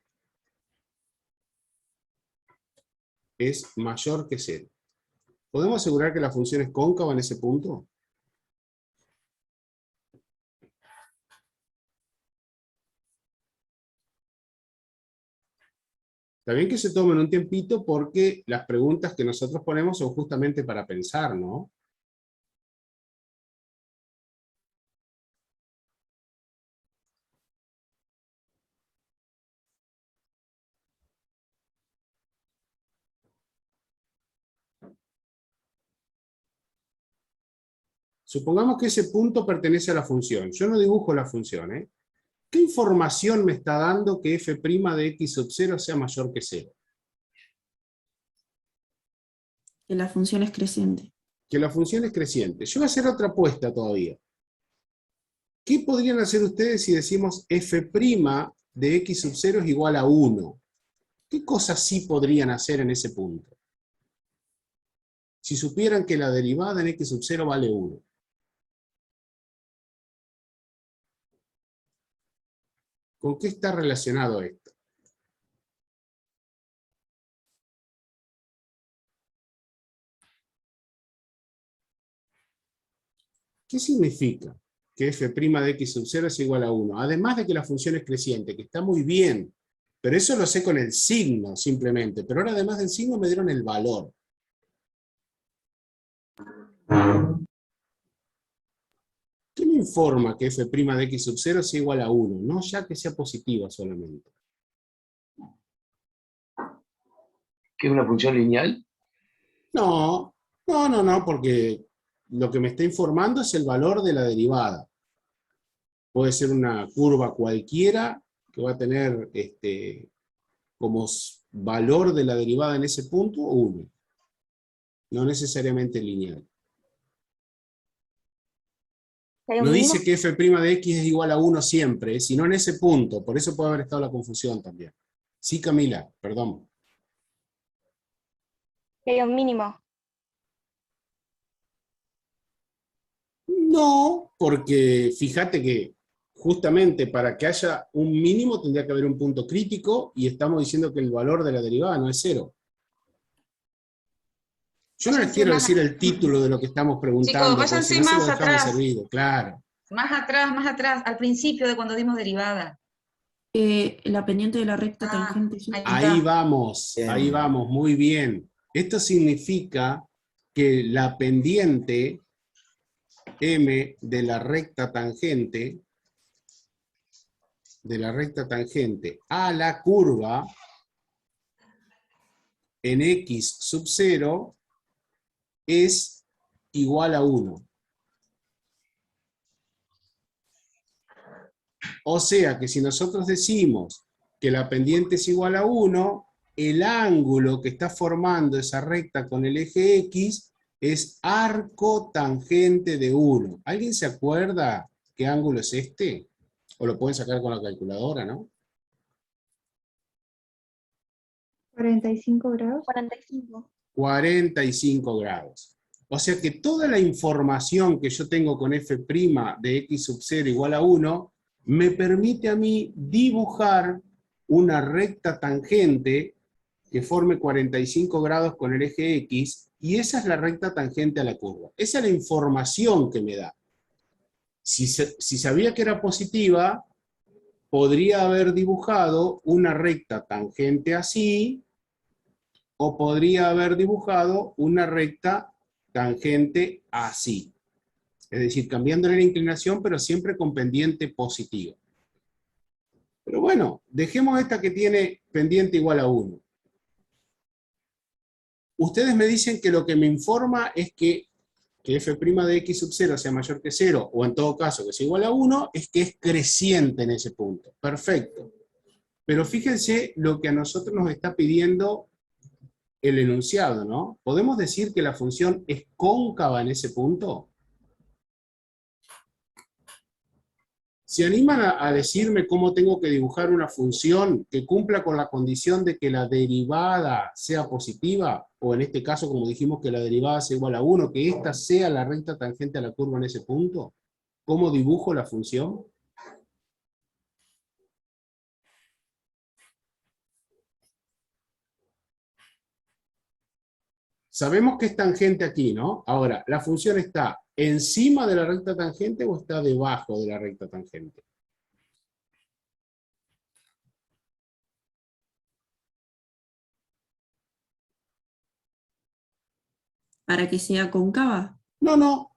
es mayor que 0. ¿Podemos asegurar que la función es cóncava en ese punto? Está bien que se tomen un tiempito porque las preguntas que nosotros ponemos son justamente para pensar, ¿no? Supongamos que ese punto pertenece a la función. Yo no dibujo la función, ¿eh? ¿Qué información me está dando que f' de x sub 0 sea mayor que 0? Que la función es creciente. Que la función es creciente. Yo voy a hacer otra apuesta todavía. ¿Qué podrían hacer ustedes si decimos f' de x sub 0 es igual a 1? ¿Qué cosas sí podrían hacer en ese punto? Si supieran que la derivada en x sub 0 vale 1. ¿Con qué está relacionado esto? ¿Qué significa que f' de x sub 0 es igual a 1? Además de que la función es creciente, que está muy bien, pero eso lo sé con el signo simplemente, pero ahora además del signo me dieron el valor. ¿Qué me informa que f' de x sub 0 sea igual a 1, no ya que sea positiva solamente. ¿Qué es una función lineal? No, porque lo que me está informando es el valor de la derivada. Puede ser una curva cualquiera que va a tener como valor de la derivada en ese punto 1. No necesariamente lineal. ¿Hay un No mínimo? dice que f' de x es igual a 1 siempre, sino en ese punto. Por eso puede haber estado la confusión también. Sí, Camila, perdón. ¿Hay un mínimo? No, porque fíjate que justamente para que haya un mínimo tendría que haber un punto crítico y estamos diciendo que el valor de la derivada no es 0. Yo no les Váyanse quiero más decir el título de lo que estamos Chicos, preguntando, porque si váyanse no se lo más dejamos atrás, servido, claro. más atrás, al principio de cuando dimos derivada. La pendiente de la recta Ah, tangente. ¿Sí? ahí Ahí está. vamos, muy bien. Esto significa que la pendiente M de la recta tangente a la curva en x sub 0 es igual a 1. O sea que si nosotros decimos que la pendiente es igual a 1, el ángulo que está formando esa recta con el eje X es arco tangente de 1. ¿Alguien se acuerda qué ángulo es este? O lo pueden sacar con la calculadora, ¿no? 45 grados. 45. 45 grados. O sea que toda la información que yo tengo con f' de x sub 0 igual a 1, me permite a mí dibujar una recta tangente que forme 45 grados con el eje X, y esa es la recta tangente a la curva. Esa es la información que me da. Si sabía que era positiva, podría haber dibujado una recta tangente así, o podría haber dibujado una recta tangente así. Es decir, cambiándole la inclinación, pero siempre con pendiente positiva. Pero bueno, dejemos esta que tiene pendiente igual a 1. Ustedes me dicen que lo que me informa es que f' de x sub 0 sea mayor que 0, o en todo caso que sea igual a 1, es que es creciente en ese punto. Perfecto. Pero fíjense lo que a nosotros nos está pidiendo el enunciado, ¿no? ¿Podemos decir que la función es cóncava en ese punto? ¿Se animan a decirme cómo tengo que dibujar una función que cumpla con la condición de que la derivada sea positiva? O en este caso, como dijimos, que la derivada sea igual a 1, que esta sea la recta tangente a la curva en ese punto. ¿Cómo dibujo la función? Sabemos que es tangente aquí, ¿no? Ahora, ¿la función está encima de la recta tangente o está debajo de la recta tangente? Para que sea cóncava. No.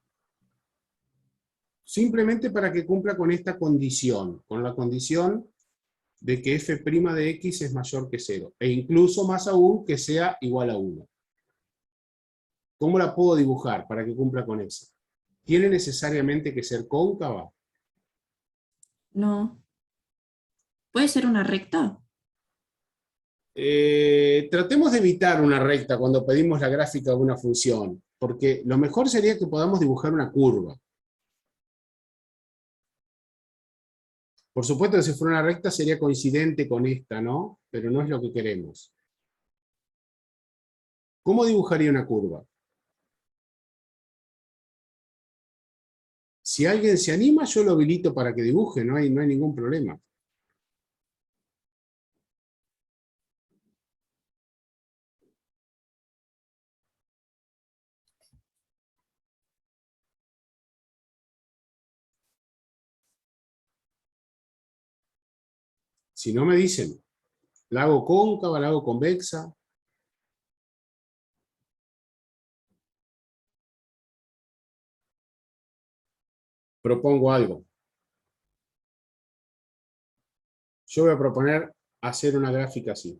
Simplemente para que cumpla con esta condición, con la condición de que f' de x es mayor que 0, e incluso más aún que sea igual a 1. ¿Cómo la puedo dibujar para que cumpla con eso? ¿Tiene necesariamente que ser cóncava? No. ¿Puede ser una recta? Tratemos de evitar una recta cuando pedimos la gráfica de una función, porque lo mejor sería que podamos dibujar una curva. Por supuesto que si fuera una recta sería coincidente con esta, ¿no? Pero no es lo que queremos. ¿Cómo dibujaría una curva? Si alguien se anima, yo lo habilito para que dibuje, no hay ningún problema. Si no me dicen, ¿la hago cóncava, la hago convexa? propongo algo. Yo voy a proponer hacer una gráfica así.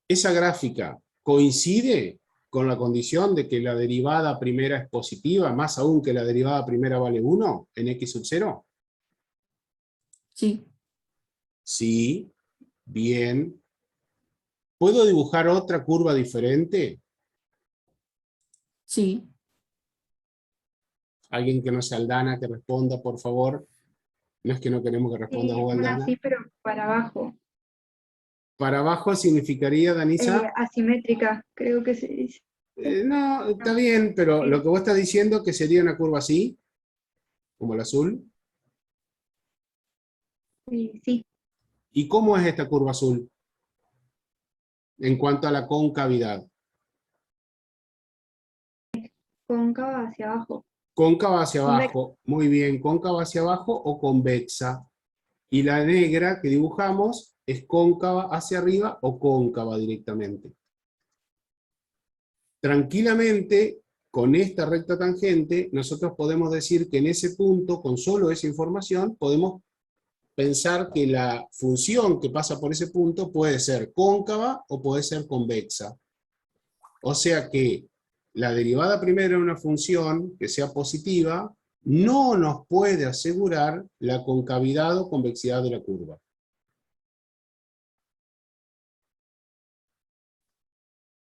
Esa gráfica coincide con la condición de que la derivada primera es positiva, más aún que la derivada primera vale 1 en x sub 0. Sí, Sí, bien. ¿Puedo dibujar otra curva diferente? sí. Alguien que no sea Aldana, que responda, por favor. No es que no queremos que responda vos, Una Aldana. así, pero para abajo. Para abajo significaría, Danisa, Asimétrica, creo que se dice. no, está bien, pero lo que vos estás diciendo que sería una curva así, como el azul. Sí, ¿Y cómo es esta curva azul? En cuanto a la concavidad. cóncava hacia abajo. Cóncava hacia Convexa. abajo, muy bien, cóncava hacia abajo o convexa. Y la negra que dibujamos es cóncava hacia arriba o cóncava directamente. Tranquilamente, con esta recta tangente, nosotros podemos decir que en ese punto, con solo esa información, podemos pensar que la función que pasa por ese punto puede ser cóncava o puede ser convexa. O sea que la derivada primera de una función que sea positiva no nos puede asegurar la concavidad o convexidad de la curva.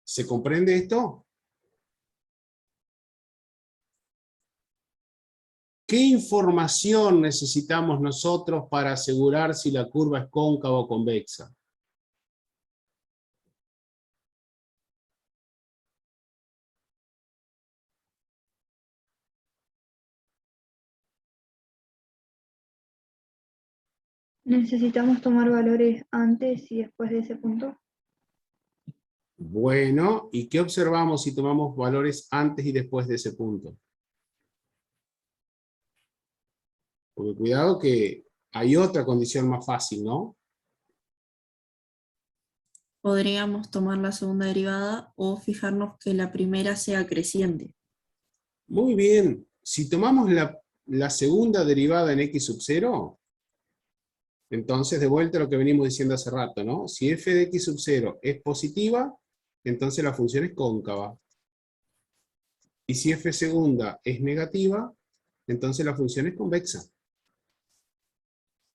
¿Se comprende esto? ¿Qué información necesitamos nosotros para asegurar si la curva es cóncava o convexa? Necesitamos tomar valores antes y después de ese punto. Bueno, ¿y qué observamos si tomamos valores antes y después de ese punto? Porque cuidado que hay otra condición más fácil, ¿no? Podríamos tomar la segunda derivada o fijarnos que la primera sea creciente. Muy bien. Si tomamos la segunda derivada en x sub 0, entonces de vuelta a lo que venimos diciendo hace rato, ¿no? Si f de x sub 0 es positiva, entonces la función es cóncava. Y si f segunda es negativa, entonces la función es convexa.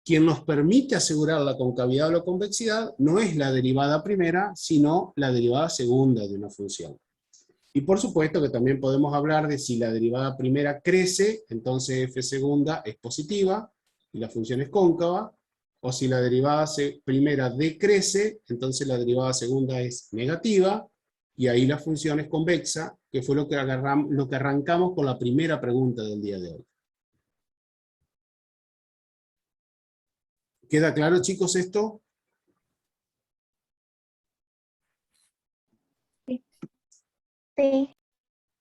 Quien nos permite asegurar la concavidad o la convexidad no es la derivada primera, sino la derivada segunda de una función. Y por supuesto que también podemos hablar de si la derivada primera crece, entonces f segunda es positiva, y la función es cóncava, o si la derivada primera decrece, entonces la derivada segunda es negativa, y ahí la función es convexa, que fue lo que arrancamos con la primera pregunta del día de hoy. ¿Queda claro, chicos, esto? Sí.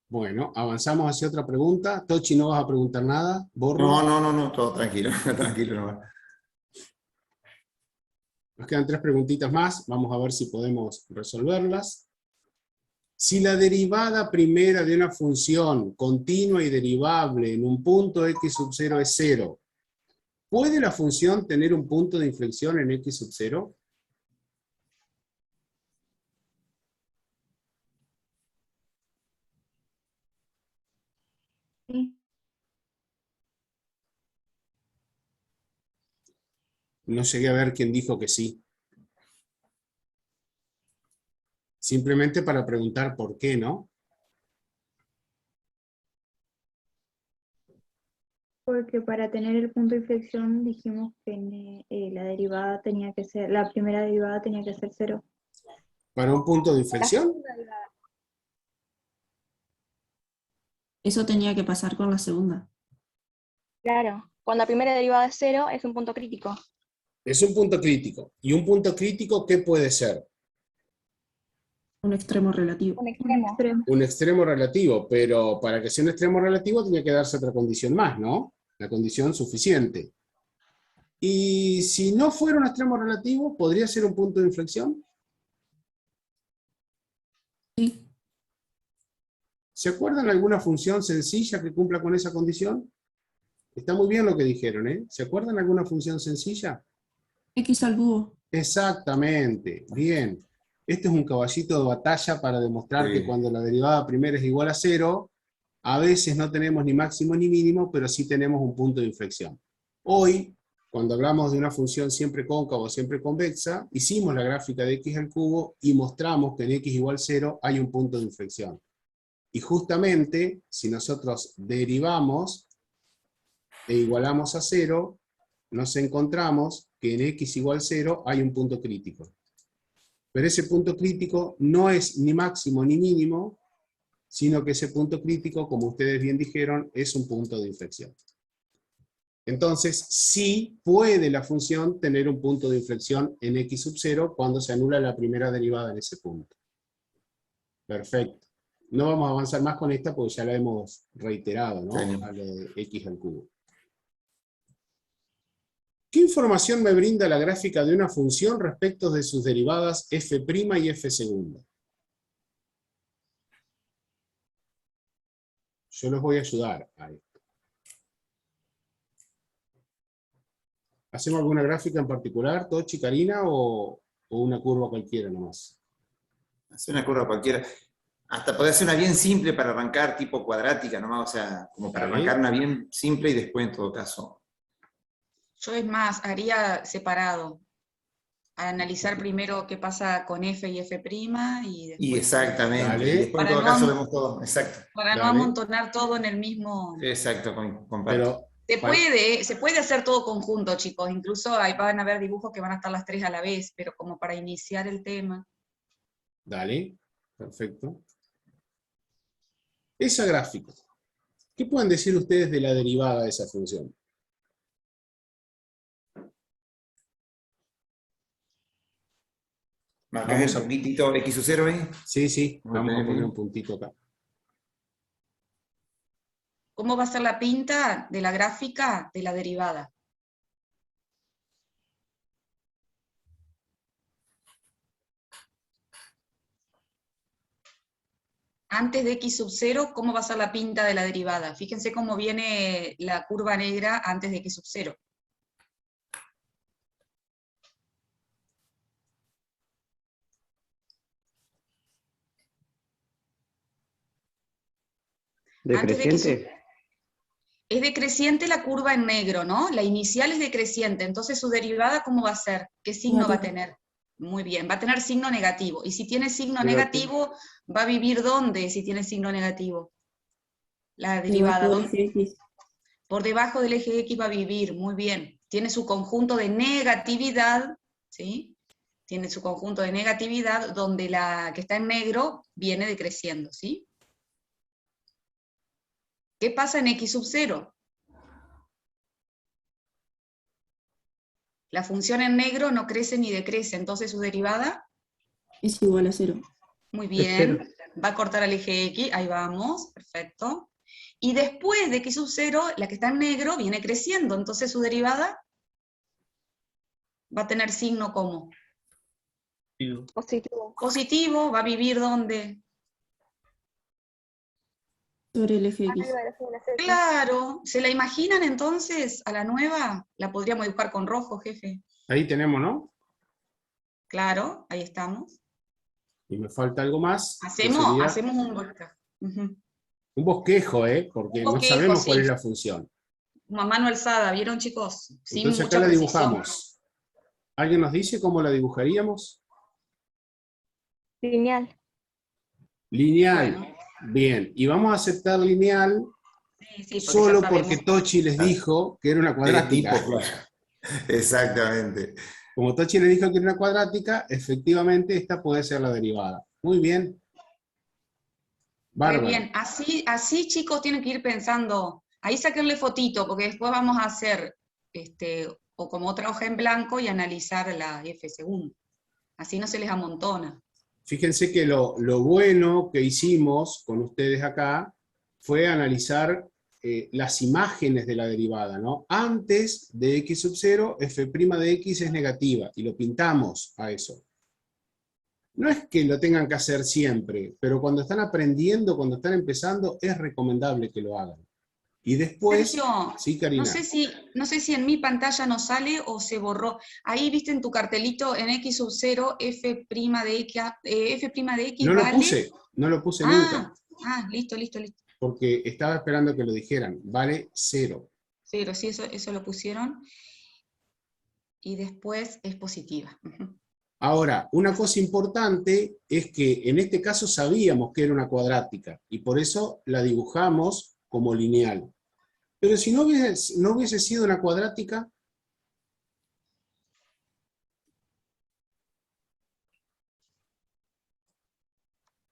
Bueno, avanzamos hacia otra pregunta. Tochi, ¿no vas a preguntar nada? ¿Borro? No, todo tranquilo, tranquilo nomás. Nos quedan 3 preguntitas más, vamos a ver si podemos resolverlas. Si la derivada primera de una función continua y derivable en un punto x sub 0 es 0, ¿puede la función tener un punto de inflexión en x sub 0? Sí. No llegué a ver quién dijo que sí. Simplemente para preguntar por qué, ¿no? Porque para tener el punto de inflexión dijimos que la derivada tenía que ser, la primera derivada tenía que ser 0. ¿Para un punto de La inflexión? segunda derivada. Eso tenía que pasar con la segunda. Claro. Cuando la primera derivada es 0, es un punto crítico. Es un punto crítico. ¿Y un punto crítico qué puede ser? Un extremo relativo. Un Un extremo. extremo. Un extremo relativo, pero para que sea un extremo relativo tenía que darse otra condición más, ¿no? La condición suficiente. Y si no fuera un extremo relativo, ¿podría ser un punto de inflexión? Sí. ¿Se acuerdan alguna función sencilla que cumpla con esa condición? Está muy bien lo que dijeron, ¿eh? ¿Se acuerdan alguna función sencilla? X al cubo. Exactamente, bien. Este es un caballito de batalla para demostrar que Sí. cuando la derivada primera es igual a 0, a veces no tenemos ni máximo ni mínimo, pero sí tenemos un punto de inflexión. Hoy, cuando hablamos de una función siempre cóncava o siempre convexa, hicimos la gráfica de x al cubo y mostramos que en x igual 0 hay un punto de inflexión. Y justamente, si nosotros derivamos e igualamos a 0, nos encontramos que en x igual 0 hay un punto crítico. Pero ese punto crítico no es ni máximo ni mínimo, sino que ese punto crítico, como ustedes bien dijeron, es un punto de inflexión. Entonces, sí puede la función tener un punto de inflexión en x sub 0 cuando se anula la primera derivada en ese punto. Perfecto. No vamos a avanzar más con esta porque ya la hemos reiterado, ¿no? Sí. A lo de x al cubo. ¿Qué información me brinda la gráfica de una función respecto de sus derivadas f' y f segunda? Yo los voy a ayudar a esto. ¿Hacemos alguna gráfica en particular, Tochi, Karina, o una curva cualquiera nomás? Hacer una curva cualquiera. Hasta poder hacer una bien simple para arrancar, tipo cuadrática nomás, o sea, como para Sí. arrancar una bien simple y después en todo caso. Yo es más, haría separado. Analizar primero qué pasa con F y F' y Y después... exactamente, Dale. y después en Para todo no caso am- vemos todo, exacto. Para no Dale. amontonar todo en el mismo... Exacto, comparto. Pero, Se puede hacer todo conjunto, chicos. Incluso ahí van a haber dibujos que van a estar las tres a la vez, pero como para iniciar el tema. dale, perfecto. Esa gráfica, ¿qué pueden decir ustedes de la derivada de esa función? Marcás Vamos el a- puntito X sub 0, ¿eh? Sí, sí, Muy vamos a bien. poner un puntito acá. ¿Cómo va a ser la pinta de la gráfica de la derivada? Antes de x sub 0, ¿cómo va a ser la pinta de la derivada? Fíjense cómo viene la curva negra antes de x sub 0. Antes de que ¿Decreciente? Es decreciente la curva en negro, ¿no? La inicial es decreciente, entonces su derivada, ¿cómo va a ser? ¿Qué signo va a tener? Muy bien, va a tener signo negativo. Y si tiene signo negativo, ¿va a vivir dónde si tiene signo negativo? La derivada, Debajo del ¿dónde? eje X. Por debajo del eje X va a vivir, muy bien. Tiene su conjunto de negatividad, ¿sí? Tiene su conjunto de negatividad donde la que está en negro viene decreciendo, ¿sí? ¿Qué pasa en x sub 0? La función en negro no crece ni decrece, entonces su derivada, Es igual a 0. muy Es bien, cero. va a cortar al eje X, ahí vamos, perfecto. Y después de x sub 0, la que está en negro viene creciendo, entonces su derivada va a tener signo como Positivo. positivo, va a vivir ¿dónde? Sobre el eje X. Arriba de la segunda serie. Claro, ¿se la imaginan entonces a la nueva? La podríamos dibujar con rojo, jefe. Ahí tenemos, ¿no? Claro, ahí estamos. Y me falta algo más, que sería Hacemos un bosquejo. Ujú. un bosquejo, porque Un no bosquejo, sabemos cuál sí. es la función. Una mano alzada, ¿vieron, chicos? Sin Entonces acá mucha la precisión. dibujamos. ¿Alguien nos dice cómo la dibujaríamos? Lineal. Lineal. Bueno. Bien, y vamos a aceptar lineal Sí, porque solo ya porque sabemos. Tochi les dijo que era una Es cuadrática. tipo, claro. Exactamente. Como Tochi les dijo que era una cuadrática, efectivamente esta puede ser la derivada. Muy bien. Muy Bárbaro. bien, así chicos tienen que ir pensando. Ahí saquenle fotito, porque después vamos a hacer, o como otra hoja en blanco y analizar la F segunda. Así no se les amontona. Fíjense que lo bueno que hicimos con ustedes acá fue analizar las imágenes de la derivada, ¿no? Antes de x sub 0, f' de x es negativa, y lo pintamos a eso. No es que lo tengan que hacer siempre, pero cuando están aprendiendo, cuando están empezando, es recomendable que lo hagan. Y después, Sergio, sí, Karina. no sé si en mi pantalla no sale o se borró. Ahí viste en tu cartelito en x sub 0, f' de x, No lo vale. puse, no lo puse nunca, Listo. porque estaba esperando que lo dijeran. Vale 0. 0, sí, eso lo pusieron. Y después es positiva. Ujú. Ahora, una cosa importante es que en este caso sabíamos que era una cuadrática, y por eso la dibujamos como lineal. Pero si no hubiese sido una cuadrática,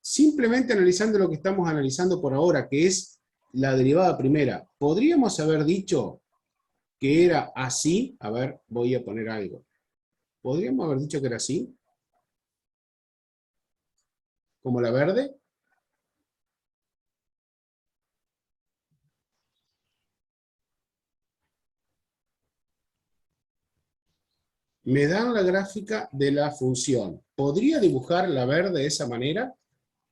simplemente analizando lo que estamos analizando por ahora, que es la derivada primera, ¿podríamos haber dicho que era así? A ver, voy a poner algo. ¿Podríamos haber dicho que era así? ¿Como la verde? Me dan la gráfica de la función. ¿Podría dibujar la verde de esa manera?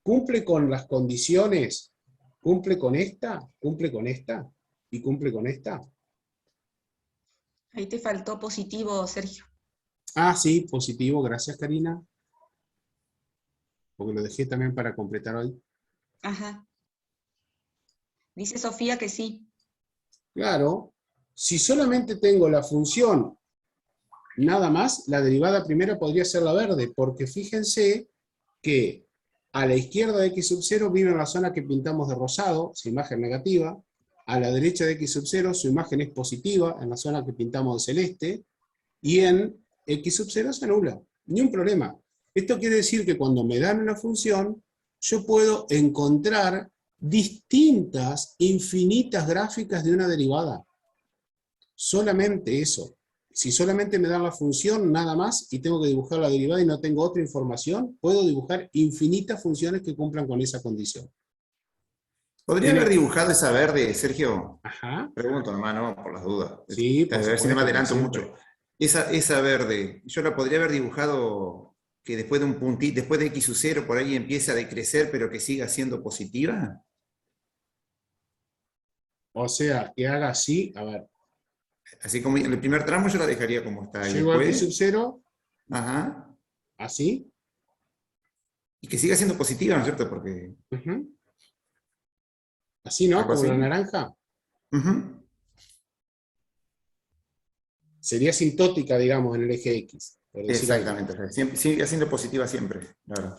¿Cumple con las condiciones? ¿Cumple con esta? ¿Cumple con esta? ¿Y cumple con esta? Ahí te faltó positivo, Sergio. Ah, sí, positivo. Gracias, Karina. Porque lo dejé también para completar hoy. Ajá. Dice Sofía que sí. Claro. Si solamente tengo la función nada más, la derivada primera podría ser la verde, porque fíjense que a la izquierda de x sub 0 vive en la zona que pintamos de rosado, su imagen negativa. A la derecha de x sub 0 su imagen es positiva, en la zona que pintamos de celeste. Y en x sub 0 se anula. Ni un problema. Esto quiere decir que cuando me dan una función, yo puedo encontrar distintas, infinitas gráficas de una derivada. Solamente eso. Si solamente me dan la función, nada más, y tengo que dibujar la derivada y no tengo otra información, puedo dibujar infinitas funciones que cumplan con esa condición. ¿Podría haber dibujado esa verde, Sergio? Ajá. Pregunto, hermano, por las dudas. Sí, por A ver si no me supuesto, adelanto siempre. mucho. Esa verde, yo la podría haber dibujado que después de un puntito, después de x sub 0, por ahí empieza a decrecer, pero que siga siendo positiva. O sea, que haga así, a ver. Así como en el primer tramo yo la dejaría como está. Y Llego a x después, sub 0, ajá, así. y que siga siendo positiva, ¿no es cierto? Porque, Ujú. Así, ¿no? algo Como así. la naranja. Ujú. Sería sintótica, digamos, en el eje X. Por decir algo. Exactamente, sigue siendo positiva siempre, claro.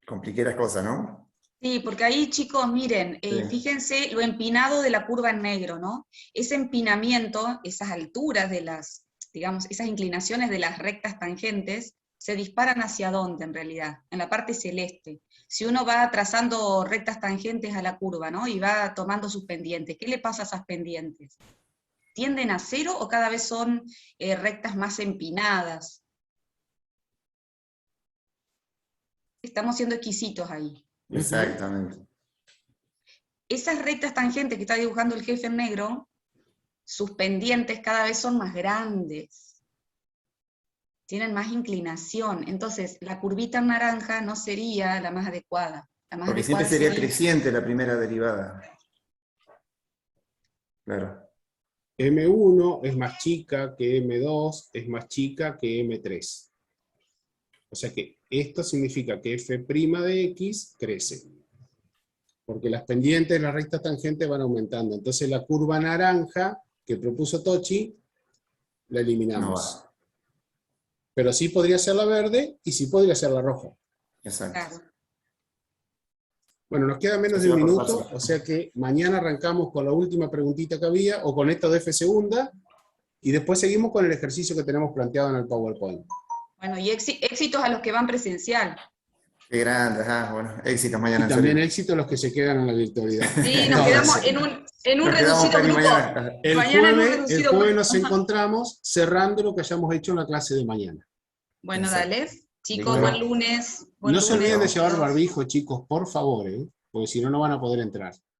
Compliqué las cosas, ¿no? Sí, porque ahí, chicos, miren, Sí. fíjense lo empinado de la curva en negro, ¿no? Ese empinamiento, esas alturas de las, digamos, esas inclinaciones de las rectas tangentes, se disparan hacia dónde en realidad, en la parte celeste. Si uno va trazando rectas tangentes a la curva, ¿no? Y va tomando sus pendientes, ¿qué le pasa a esas pendientes? ¿Tienden a cero o cada vez son rectas más empinadas? Estamos siendo exquisitos ahí. Exactamente. Esas rectas tangentes que está dibujando el jefe en negro, sus pendientes cada vez son más grandes, tienen más inclinación, entonces la curvita en naranja no sería la más adecuada. La más Porque adecuada siempre sería creciente la primera derivada. Claro. M1 es más chica que M2, es más chica que M3. O sea que esto significa que f' de x crece. Porque las pendientes de las rectas tangentes van aumentando. Entonces la curva naranja que propuso Tochi, la eliminamos. No va. Pero sí podría ser la verde y sí podría ser la roja. Exacto. Claro. Bueno, nos queda menos Así de un va por minuto, fácil. o sea que mañana arrancamos con la última preguntita que había, o con esto de f segunda, y después seguimos con el ejercicio que tenemos planteado en el PowerPoint. Bueno, y éxitos a los que van presencial. Qué grande, ajá, bueno, éxitos mañana. Y en también serio. éxito a los que se quedan en la virtualidad. Sí, nos No, quedamos sí. en un Nos quedamos, reducido Cari, grupo. mañana. El Mañana en un jueves reducido grupo. nos encontramos cerrando lo que hayamos hecho en la clase de mañana. Bueno, Exacto. dale. Chicos, Listo. buen lunes. Buen No se olviden de lunes. llevar Adiós. barbijo, chicos, por favor, porque si no, no van a poder entrar.